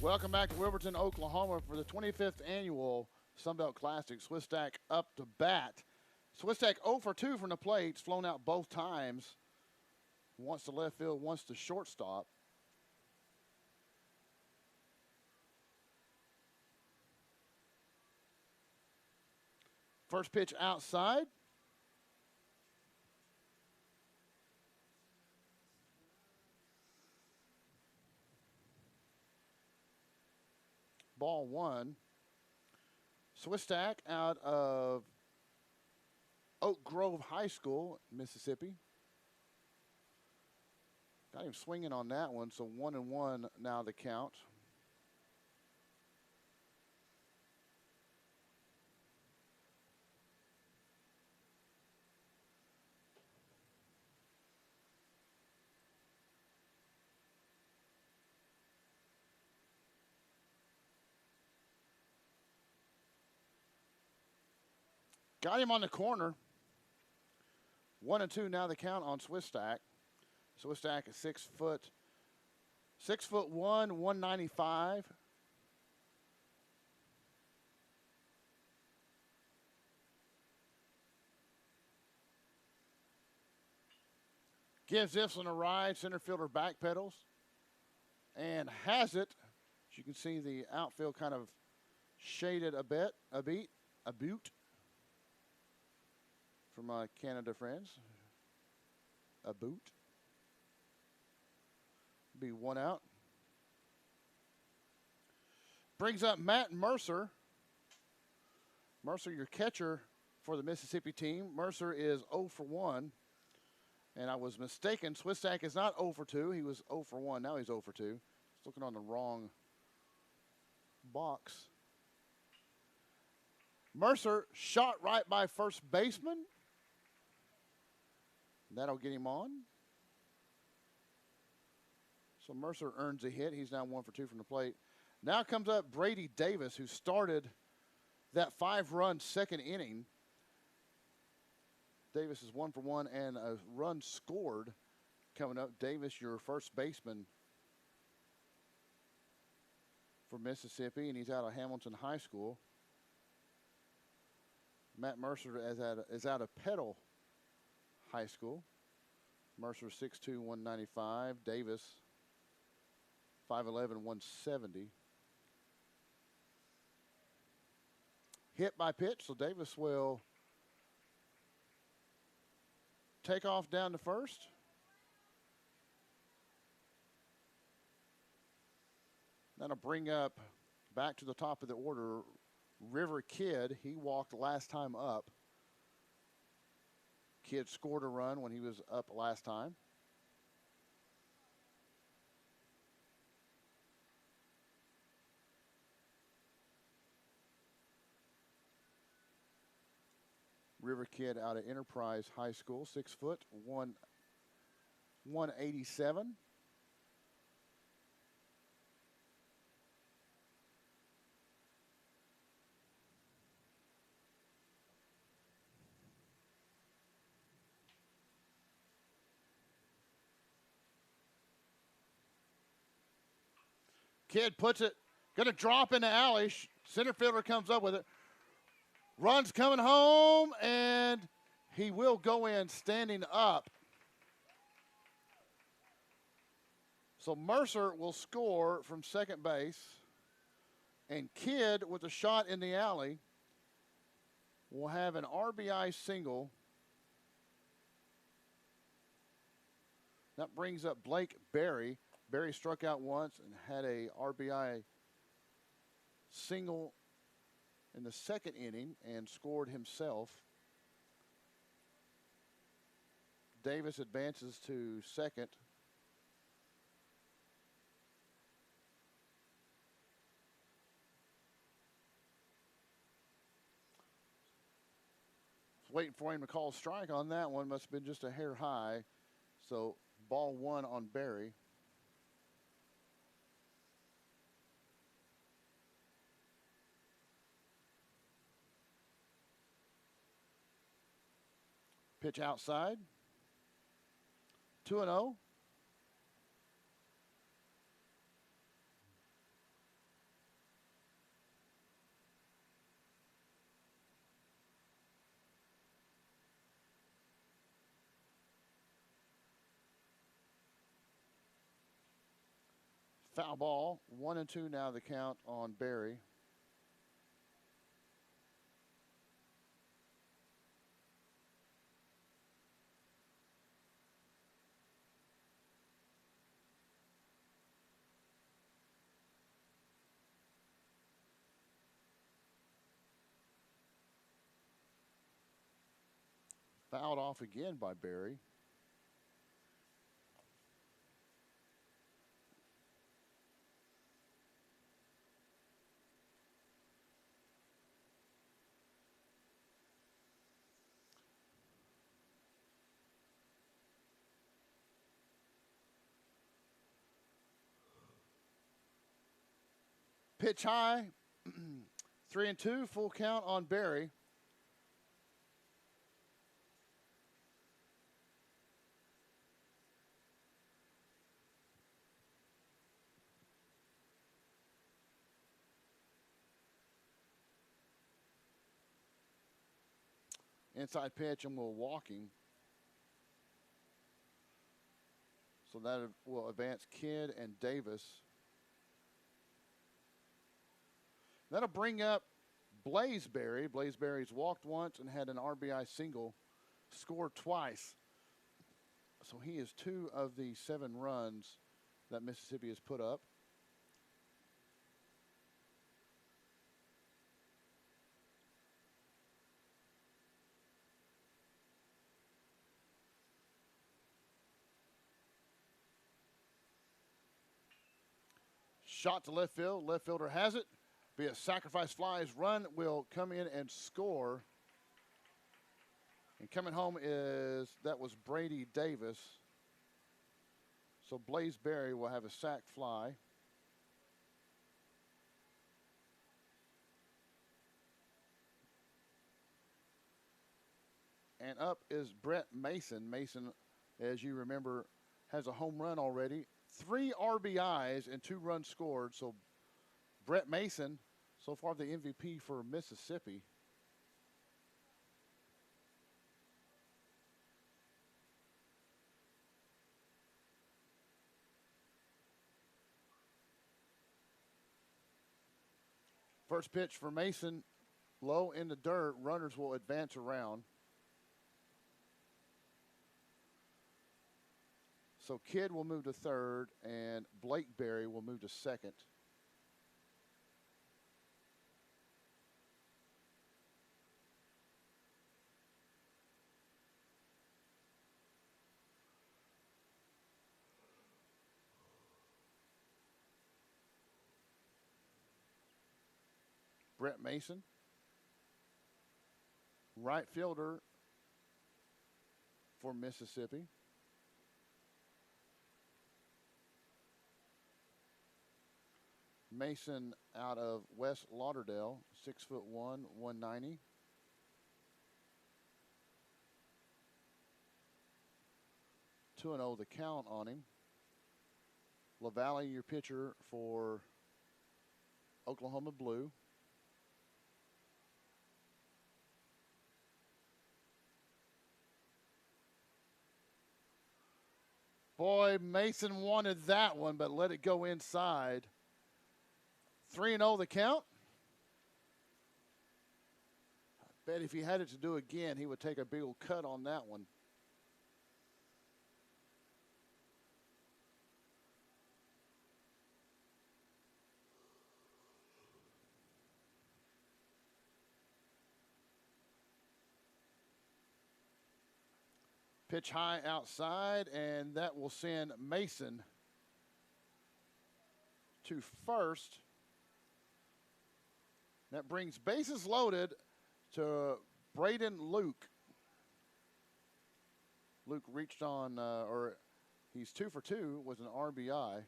Welcome back to Wilburton, Oklahoma for the 25th annual Sunbelt Classic. Swistack up to bat. Swistack 0 for 2 from the plate. It's flown out both times. Once to left field, once to shortstop. First pitch outside. Ball one. Swistack out of Oak Grove High School, Mississippi. Got him swinging on that one, so 1-1 now the count. Got him on the corner. 1-2 now the count on Swistack. Swistack is 6 foot 1, 195. Gives this one a ride. Center fielder backpedals and has it. As you can see, the outfield kind of shaded a boot from my Canada friends. A boot. Be one out. Brings up Matt Mercer. Mercer, your catcher for the Mississippi team. Mercer is 0 for 1. And I was mistaken. Swistack is not 0 for 2. He was 0 for 1. Now he's 0 for 2. He's looking on the wrong box. Mercer shot right by first baseman. That'll get him on. So Mercer earns a hit. He's now 1 for 2 from the plate. Now comes up Brady Davis, who started that 5-run second inning. Davis is 1 for 1 and a run scored coming up. Davis, your first baseman for Mississippi, and he's out of Hamilton High School. Matt Mercer is out of Petal High School. Mercer 6'2", 195. Davis 5'11", 170. Hit by pitch, so Davis will take off down to first. That'll bring up back to the top of the order River Kidd. He walked last time up. Kidd scored a run when he was up last time. River Kidd out of Enterprise High School, 6 foot, 187. Kidd puts it, going to drop in the alley. Center fielder comes up with it. Runs coming home, and he will go in standing up. So Mercer will score from second base, and Kidd with a shot in the alley will have an RBI single. That brings up Blake Berry. Berry struck out once and had a RBI single in the second inning and scored himself. Davis advances to second. Waiting for him to call strike on that one. Must have been just a hair high. So ball one on Berry. Pitch outside. 2-0. Foul ball. 1-2 now the count on Barry. Fouled off again by Barry. Pitch high. 3-2, full count on Barry. Inside pitch, and we're walking. So that will advance Kidd and Davis. That'll bring up Blazeberry. Blazeberry's walked once and had an RBI single, scored twice. So he is 2 of the 7 runs that Mississippi has put up. Shot to left field. Left fielder has it. Be a sacrifice flies. Run will come in and score. And coming home that was Brady Davis. So Blazeberry will have a sac fly. And up is Brett Mason. Mason, as you remember, has a home run already. 3 RBIs and 2 runs scored. So Brett Mason, so far the MVP for Mississippi. First pitch for Mason, low in the dirt. Runners will advance around. So Kidd will move to third, and Blakeberry will move to second. Brett Mason, right fielder for Mississippi. Mason out of West Lauderdale, 6'1", 190. Two and 0 the count on him. LaValle, your pitcher for Oklahoma Blue. Boy, Mason wanted that one, but let it go inside. 3-0 the count. I bet if he had it to do again, he would take a big old cut on that one. Pitch high outside, and that will send Mason to first. That brings bases loaded to Braden Luke. Luke reached on, or he's 2 for 2 with an RBI.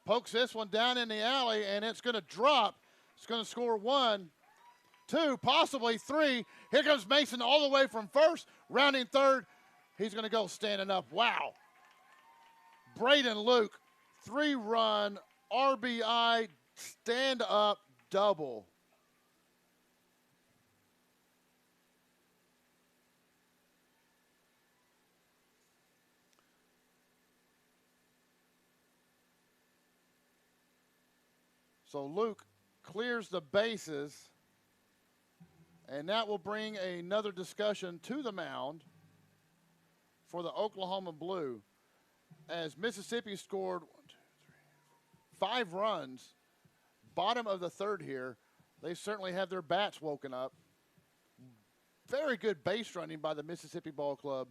Pokes this one down in the alley, and it's going to drop. It's going to score 1, 2, possibly 3. Here comes Mason all the way from first, rounding third. He's going to go standing up. Wow. Braden Luke, 3-run RBI, stand up double. So Luke clears the bases, and that will bring another discussion to the mound for the Oklahoma Blue, as Mississippi scored 5 runs, bottom of the third here. They certainly have their bats woken up. Very good base running by the Mississippi Ball Club.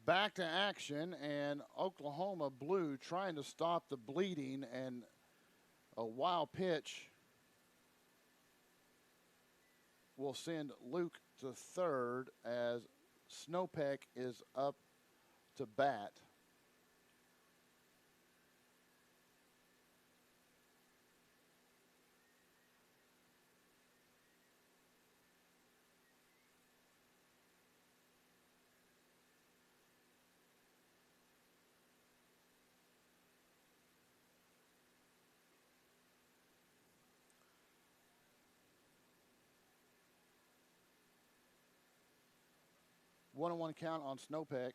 Back to action, and Oklahoma Blue trying to stop the bleeding, and a wild pitch will send Luke to third as Snopek is up to bat. One-on-one count on Snopek.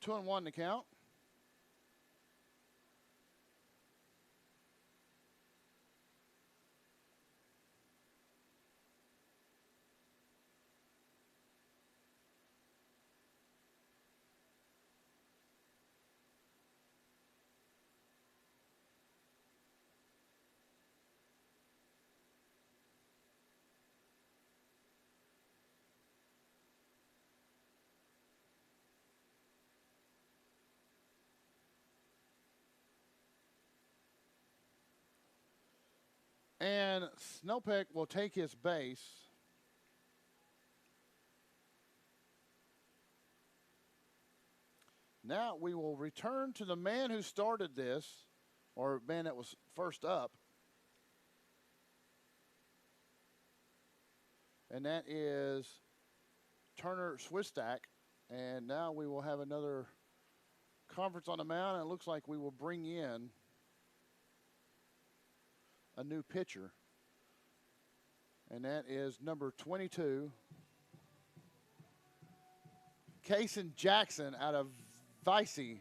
Two and one to count. And Snopek will take his base. Now we will return to the man who started this, or man that was first up. And that is Turner Swistak. And now we will have another conference on the mound, and it looks like we will bring in a new pitcher, and that is number 22, Kason Jackson out of Vicey.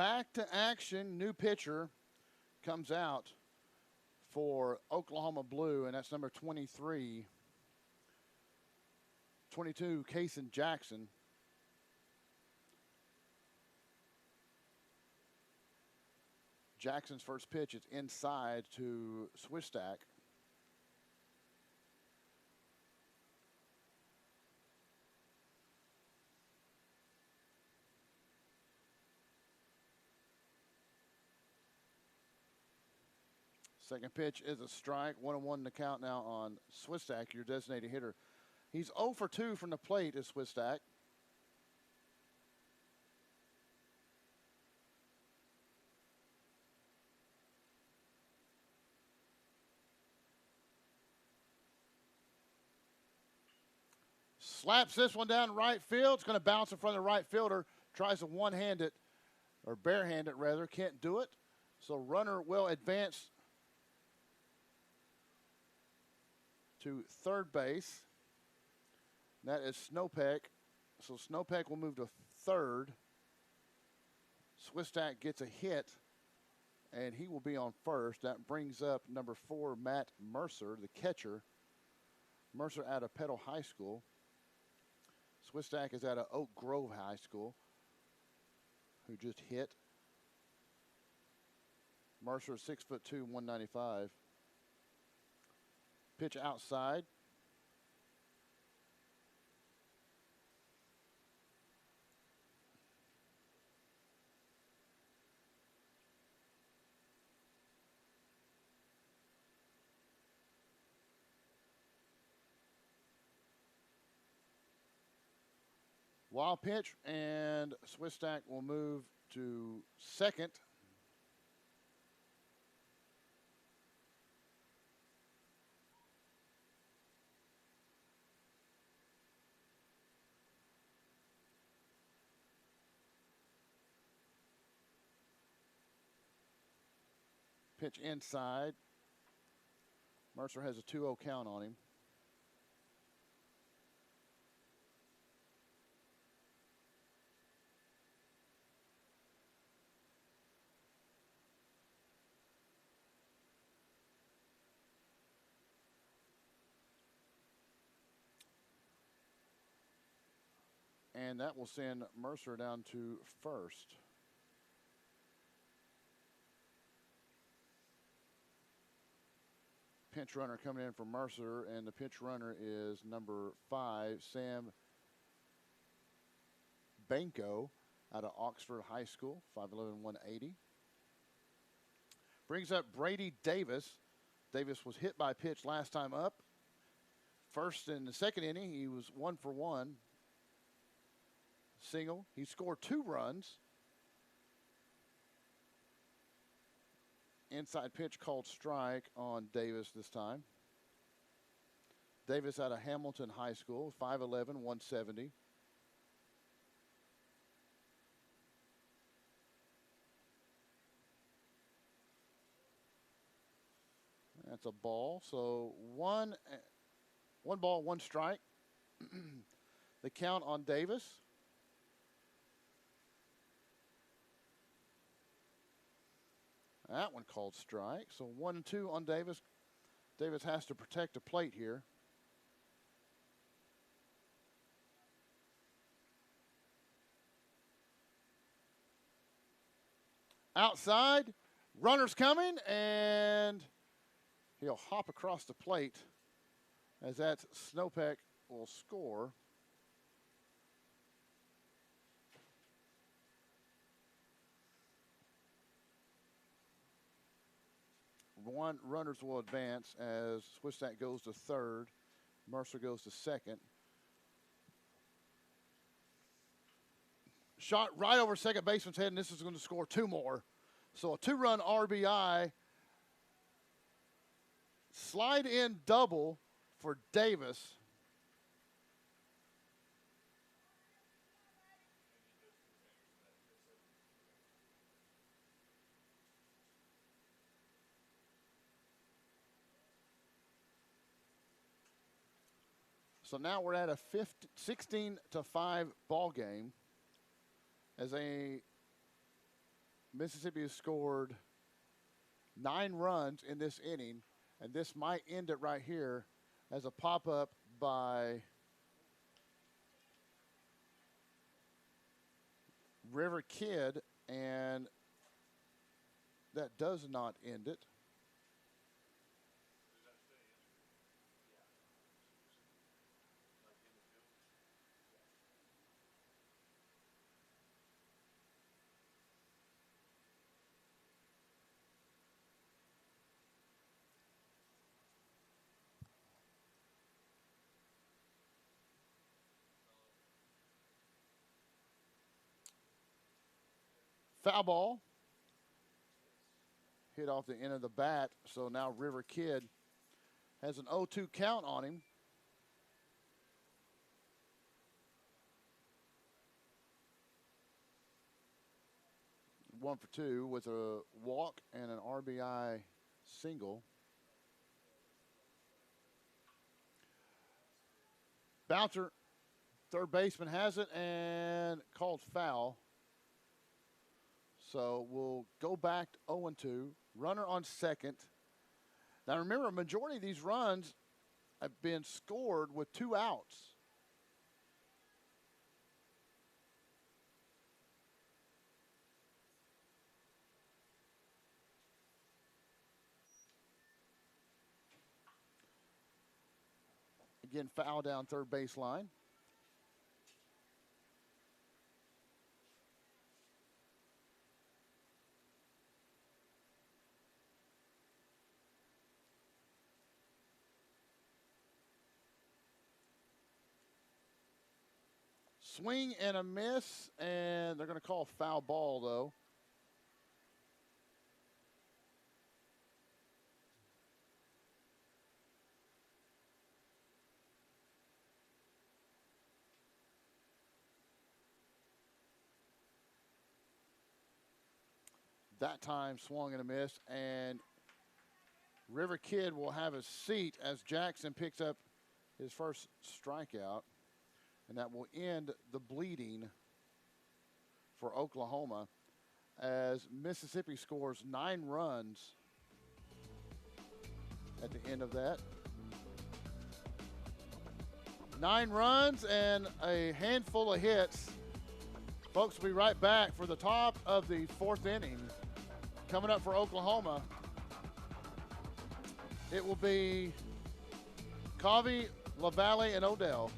back to action. New pitcher comes out for Oklahoma Blue, and that's number 22, Kason Jackson. Jackson's first pitch is inside to Swistak. Second pitch is a strike. 1-1 to count now on Swistak, your designated hitter. He's 0 for 2 from the plate is Swistak. Slaps this one down right field. It's going to bounce in front of the right fielder. Tries to one-hand it, or barehand it rather. Can't do it. So runner will advance to third base. That is Snopek. So Snopek will move to third. Swistak gets a hit, and he will be on first. That brings up number 4, Matt Mercer, the catcher. Mercer out of Petal High School. Swistak is out of Oak Grove High School, who just hit. Mercer, 6'2", 195. Pitch outside. Wild pitch, and Swistak will move to second. Pitch inside. Mercer has a 2-0 count on him. And that will send Mercer down to first. Pinch runner coming in for Mercer, and the pinch runner is number 5, Sam Banco out of Oxford High School, 5'11", 180. Brings up Brady Davis. Davis was hit by a pitch last time up. First in the second inning, he was 1 for 1. Single. He scored 2 runs. Inside pitch called strike on Davis this time. Davis out of Hamilton High School, 5'11", 170. That's a ball. So one ball, 1 strike. The count on Davis. That one called strike. So 1-2 on Davis. Davis has to protect the plate here. Outside, runner's coming, and he'll hop across the plate as that's Snopek will score. Runners will advance as Swistak goes to third. Mercer goes to second. Shot right over second baseman's head, and this is going to score 2 more. So a 2-run RBI. Slide in double for Davis. So now we're at a 16-5 ball game as a Mississippi has scored 9 runs in this inning, and this might end it right here as a pop-up by River Kid, and that does not end it. Foul ball. Hit off the end of the bat, so now River Kid has an 0-2 count on him. One for two with a walk and an RBI single. Bouncer, third baseman has it and called foul. So we'll go back to 0-2. Runner on second. Now remember, a majority of these runs have been scored with 2 outs. Again, foul down third baseline. Swing and a miss, and they're going to call foul ball, though. That time swung and a miss, and River Kid will have a seat as Jackson picks up his first strikeout, and that will end the bleeding for Oklahoma as Mississippi scores 9 runs at the end of that. 9 runs and a handful of hits. Folks, we'll be right back for the top of the 4th inning. Coming up for Oklahoma, it will be Covey, LaValle, and Odell.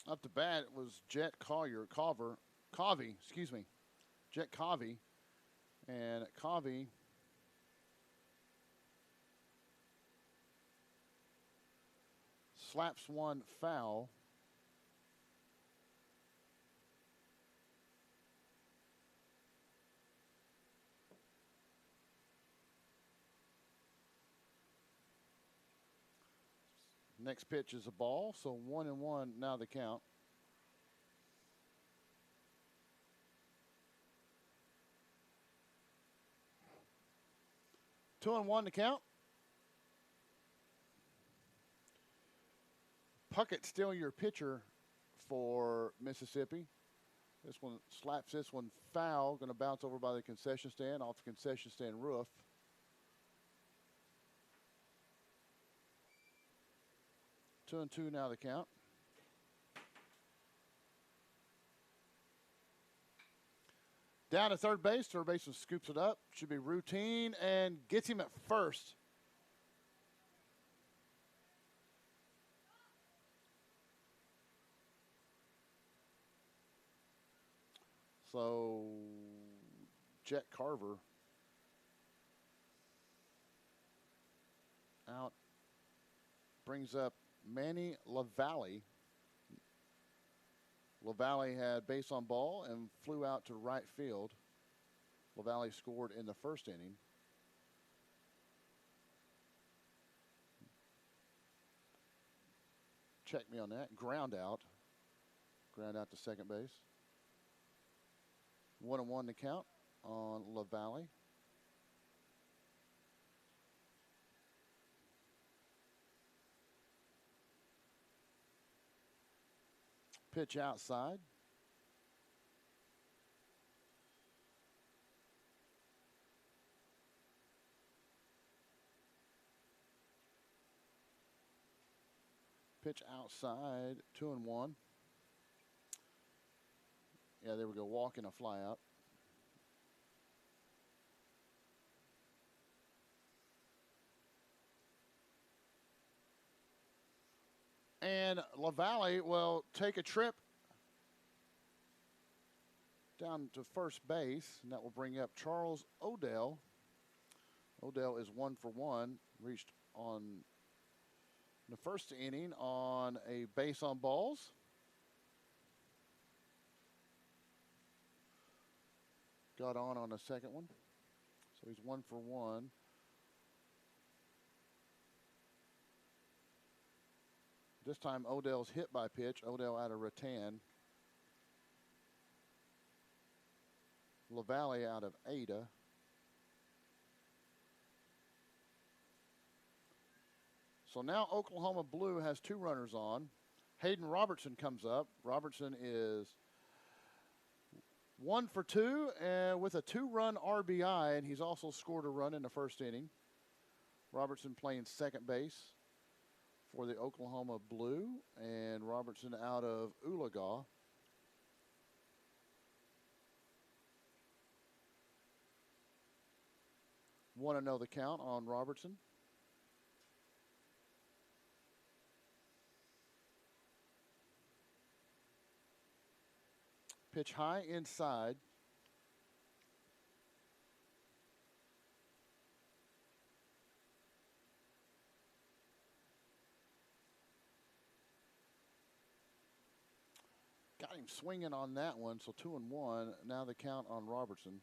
Up to bat, it was Jet Covey, excuse me. Jet Covey. And Covey slaps one foul. Next pitch is a ball, so 1-1 now the count. Two and one to count. Puckett still your pitcher for Mississippi. This one slaps this one foul. Going to bounce over by the concession stand, off the concession stand roof. Two and two now the count. Down to third base. Third baseman scoops it up. Should be routine and gets him at first. So, Jet Carver out, brings up Manny LaValle. LaValle had base on ball and flew out to right field. LaValle scored in the first inning. Check me on that. Ground out. Ground out to second base. 1-1 to count on LaValle. Pitch outside. Pitch outside, 2-1. Yeah, there we go. Walk and a fly out. And LaValle will take a trip down to first base, and that will bring up Charles Odell. Odell is 1 for 1, reached on the first inning on a base on balls. Got on a second one. So he's 1 for 1. This time Odell's hit by pitch. Odell out of rattan. LaValle out of Ada. So now Oklahoma Blue has 2 runners on. Hayden Robertson comes up. Robertson is 1 for 2 with a 2-run RBI, and he's also scored a run in the first inning. Robertson playing second base for the Oklahoma Blue, and Robertson out of Oologah. Want to know the count on Robertson? Pitch high inside. Got him swinging on that one, so 2-1. Now the count on Robertson.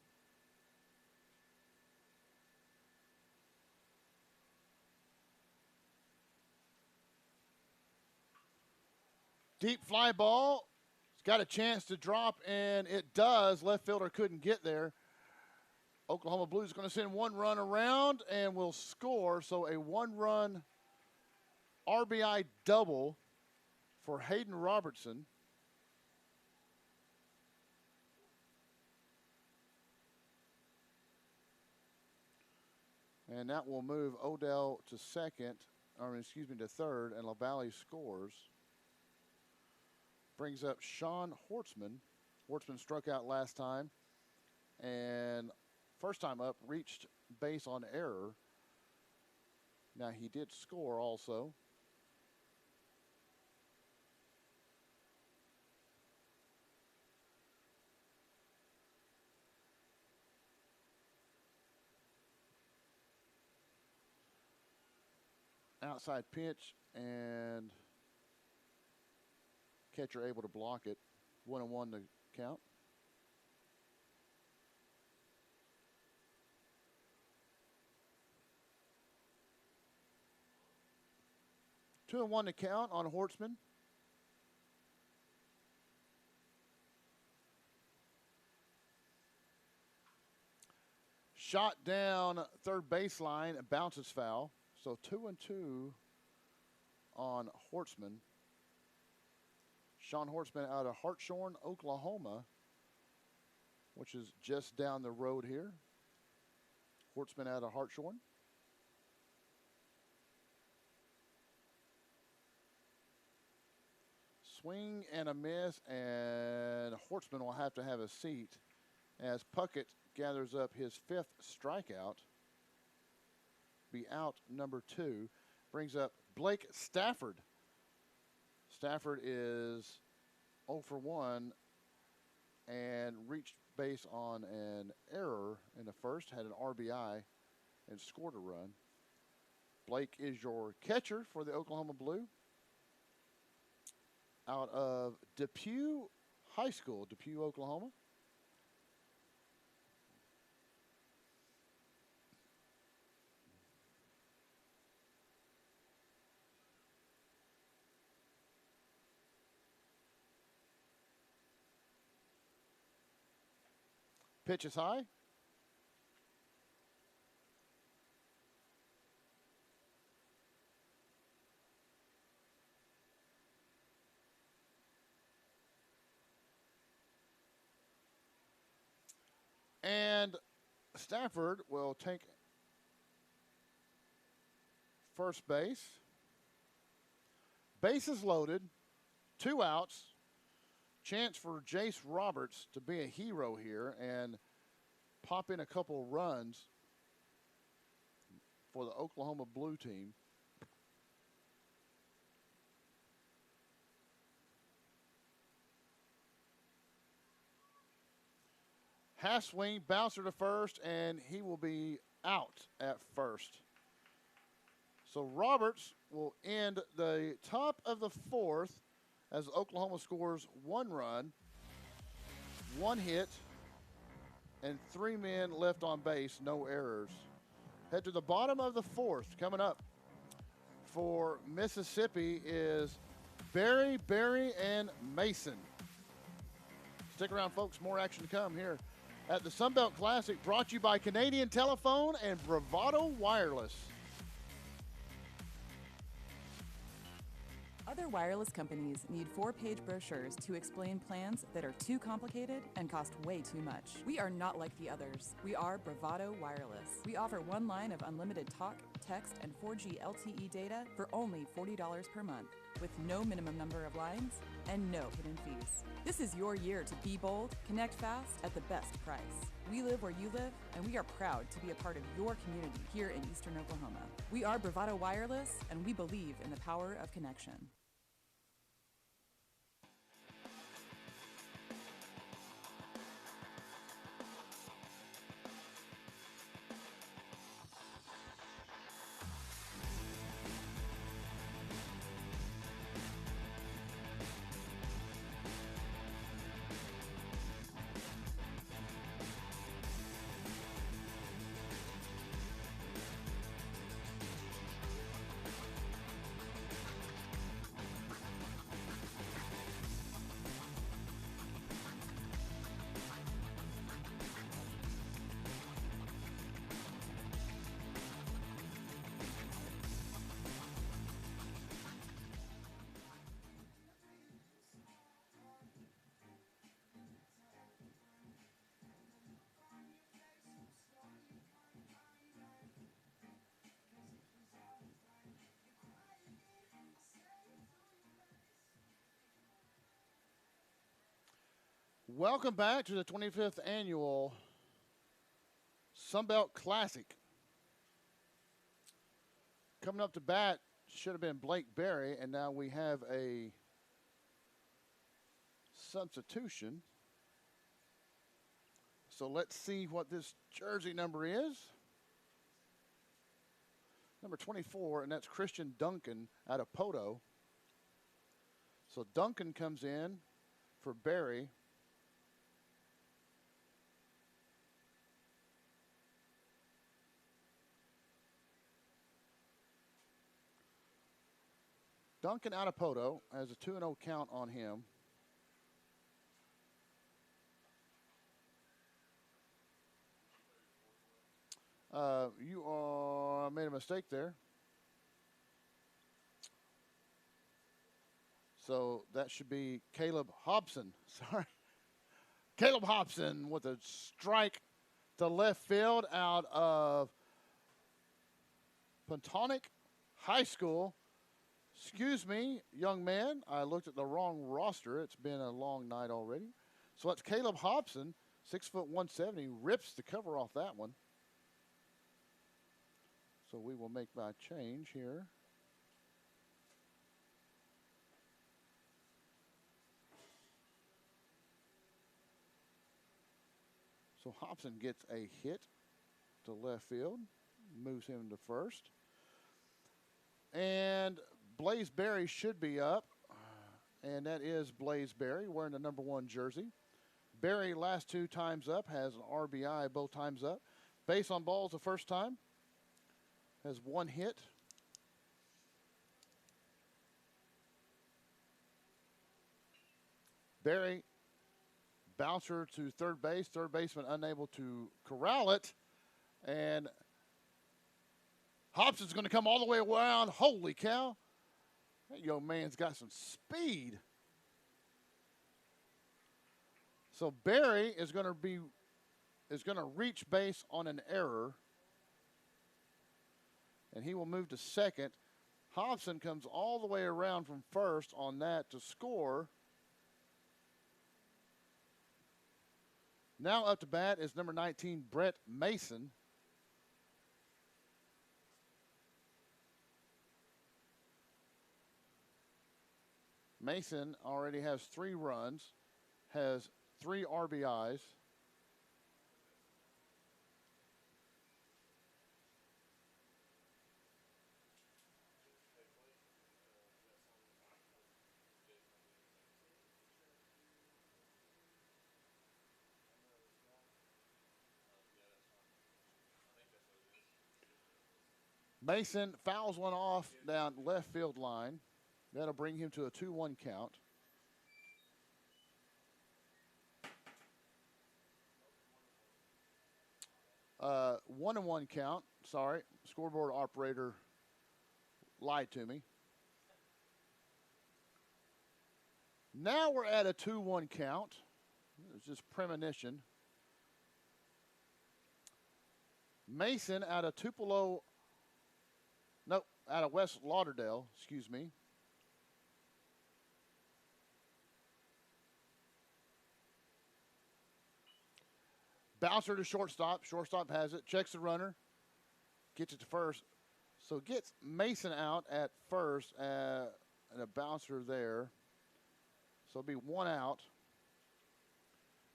Deep fly ball. It's got a chance to drop, and it does. Left fielder couldn't get there. Oklahoma Blues going to send 1 run around and will score. So a 1-run RBI double for Hayden Robertson. And that will move Odell to second, or excuse me, to third, and LaValle scores. Brings up Sean Hortzman. Hortzman struck out last time, and first time up, reached base on error. Now he did score also. Outside pitch, and catcher able to block it. 1-1 to count. 2-1 to count on Hortzman. Shot down third baseline, bounces foul. So 2-2 on Hortzman. Sean Hortzman out of Hartshorn, Oklahoma, which is just down the road here. Hortzman out of Hartshorn. Swing and a miss, and Hortzman will have to have a seat as Puckett gathers up his 5th strikeout. Be out number 2. Brings up Blake Stafford. Stafford is 0 for 1 and reached base on an error in the first, had an RBI and scored a run. Blake is your catcher for the Oklahoma Blue. Out of Depew High School, Depew, Oklahoma. Pitch is high. And Stafford will take first base. Bases loaded, 2 outs. Chance for Jace Roberts to be a hero here and pop in a couple runs for the Oklahoma Blue team. Half swing, bouncer to first, and he will be out at first. So Roberts will end the top of the 4th as Oklahoma scores 1 run, 1 hit, and 3 men left on base, no errors. Head to the bottom of the 4th. Coming up for Mississippi is Barry, and Mason. Stick around, folks. More action to come here at the Sunbelt Classic, brought to you by Canadian Telephone and Bravado Wireless. Other wireless companies need 4-page brochures to explain plans that are too complicated and cost way too much. We are not like the others. We are Bravado Wireless. We offer 1 line of unlimited talk, text, and 4G LTE data for only $40 per month, with no minimum number of lines and no hidden fees. This is your year to be bold, connect fast at the best price. We live where you live, and we are proud to be a part of your community here in Eastern Oklahoma. We are Bravado Wireless, and we believe in the power of connection. Welcome back to the 25th annual Sunbelt Classic. Coming up to bat should have been Blake Berry, and now we have a substitution. So let's see what this jersey number is. Number 24, and that's Christian Duncan out of Poto. So Duncan comes in for Berry. Duncan Adepoto has a 2-0 count on him. You made a mistake there. So that should be Caleb Hobson. Sorry. Caleb Hobson with a strike to left field out of Pontonic High School. Excuse me, young man. I looked at the wrong roster. It's been a long night already. So that's Caleb Hobson, 6 foot 170, rips the cover off that one. So we will make my change here. So Hobson gets a hit to left field, moves him to first. And Blaze Berry should be up, and that is Blaze Berry wearing the number 1 jersey. Berry last 2 times up, has an RBI both times up. Base on balls the first time, has 1 hit. Berry, bouncer to third base. Third baseman unable to corral it. And Hobson's going to come all the way around. Holy cow. That young man's got some speed. So Berry is going to reach base on an error. And he will move to second. Hobson comes all the way around from first on that to score. Now up to bat is number 19, Brett Mason. Mason already has 3 runs, has 3 RBIs. Mason fouls one off down left field line. That'll bring him to a 2-1 count. Uh, 1-1 count. Sorry, scoreboard operator lied to me. Now we're at a 2-1 count. It's just premonition. Mason out of Tupelo. Nope, out of West Lauderdale, excuse me. Bouncer to shortstop. Shortstop has it. Checks the runner. Gets it to first. So gets Mason out at first and a bouncer there. So it'll be 1 out.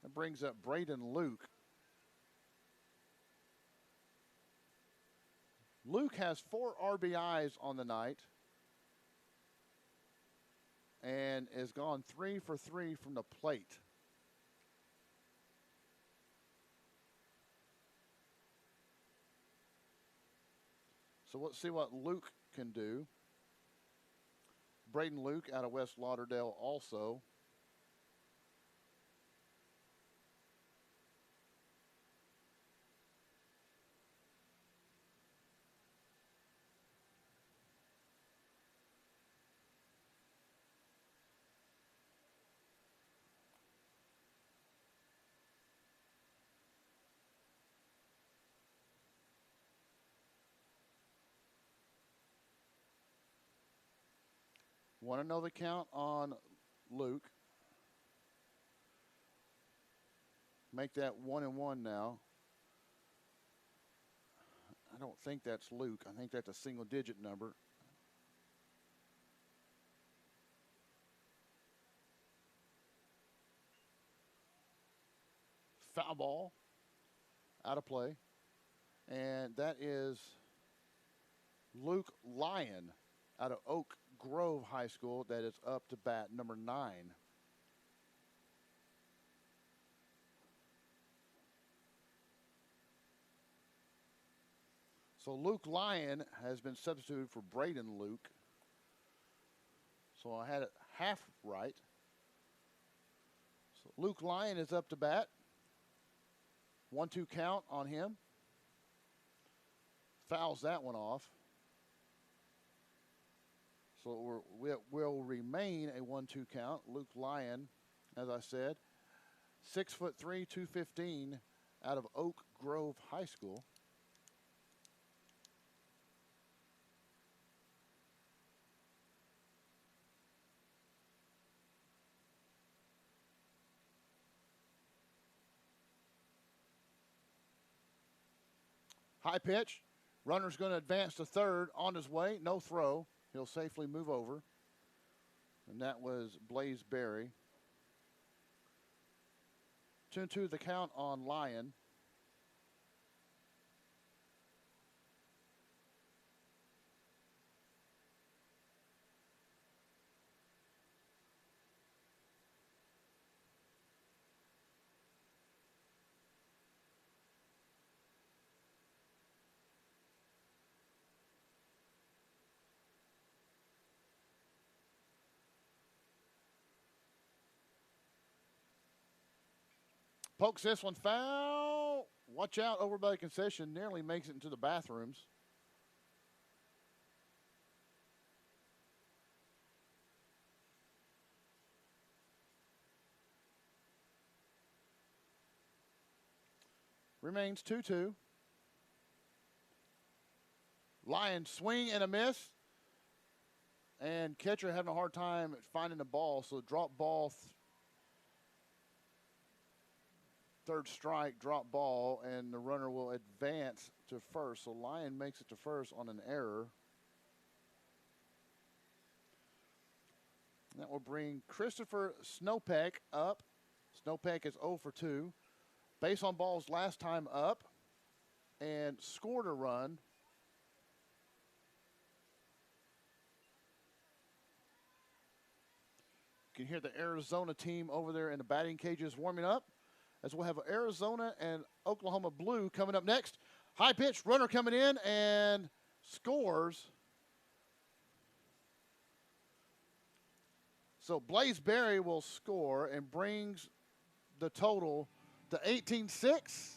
That brings up Braden Luke. Luke has 4 RBIs on the night and has gone 3 for 3 from the plate. So let's see what Luke can do. Braden Luke out of West Lauderdale also. Want to know the count on Luke. Make that 1-1 now. I don't think that's Luke. I think that's a single-digit number. Foul ball. Out of play. And that is Luke Lyon out of Oak Grove High School. That is up to bat number 9. So Luke Lyon has been substituted for Braden Luke. So I had it half right. So Luke Lyon is up to bat. 1-2 count on him. Fouls that one off. So it will remain a 1-2 count. Luke Lyon, as I said, 6'3", 215, out of Oak Grove High School. High pitch. Runner's going to advance to third on his way. No throw. He'll safely move over. And that was Blaze Berry. 2-2 the count on Lyon. Pokes this one foul. Watch out over by the concession. Nearly makes it into the bathrooms. Remains 2-2. Lions swing and a miss. And catcher having a hard time finding the ball. So drop ball. Third strike, drop ball, and the runner will advance to first. So Lyon makes it to first on an error. That will bring Christopher Snowpeck up. Snowpeck is 0 for 2. Base on balls last time up and scored a run. You can hear the Arizona team over there in the batting cages warming up, as we'll have Arizona and Oklahoma Blue coming up next. High pitch, runner coming in and scores. So Blaze Berry will score and brings the total to 18-6.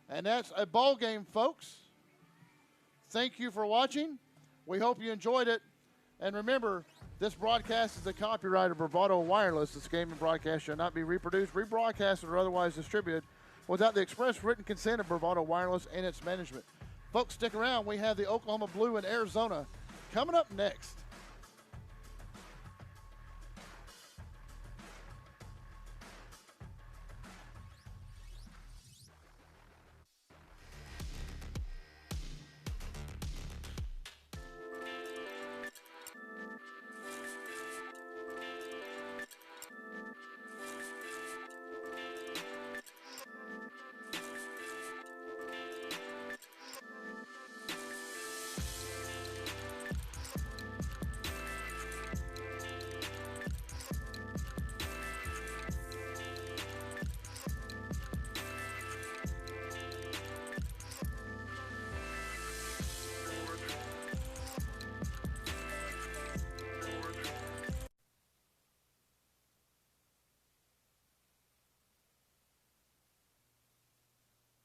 And that's a ball game, folks. Thank you for watching. We hope you enjoyed it. And remember, this broadcast is a copyright of Bravado Wireless. This game and broadcast shall not be reproduced, rebroadcasted, or otherwise distributed without the express written consent of Bravado Wireless and its management. Folks, stick around. We have the Oklahoma Blue and Arizona coming up next.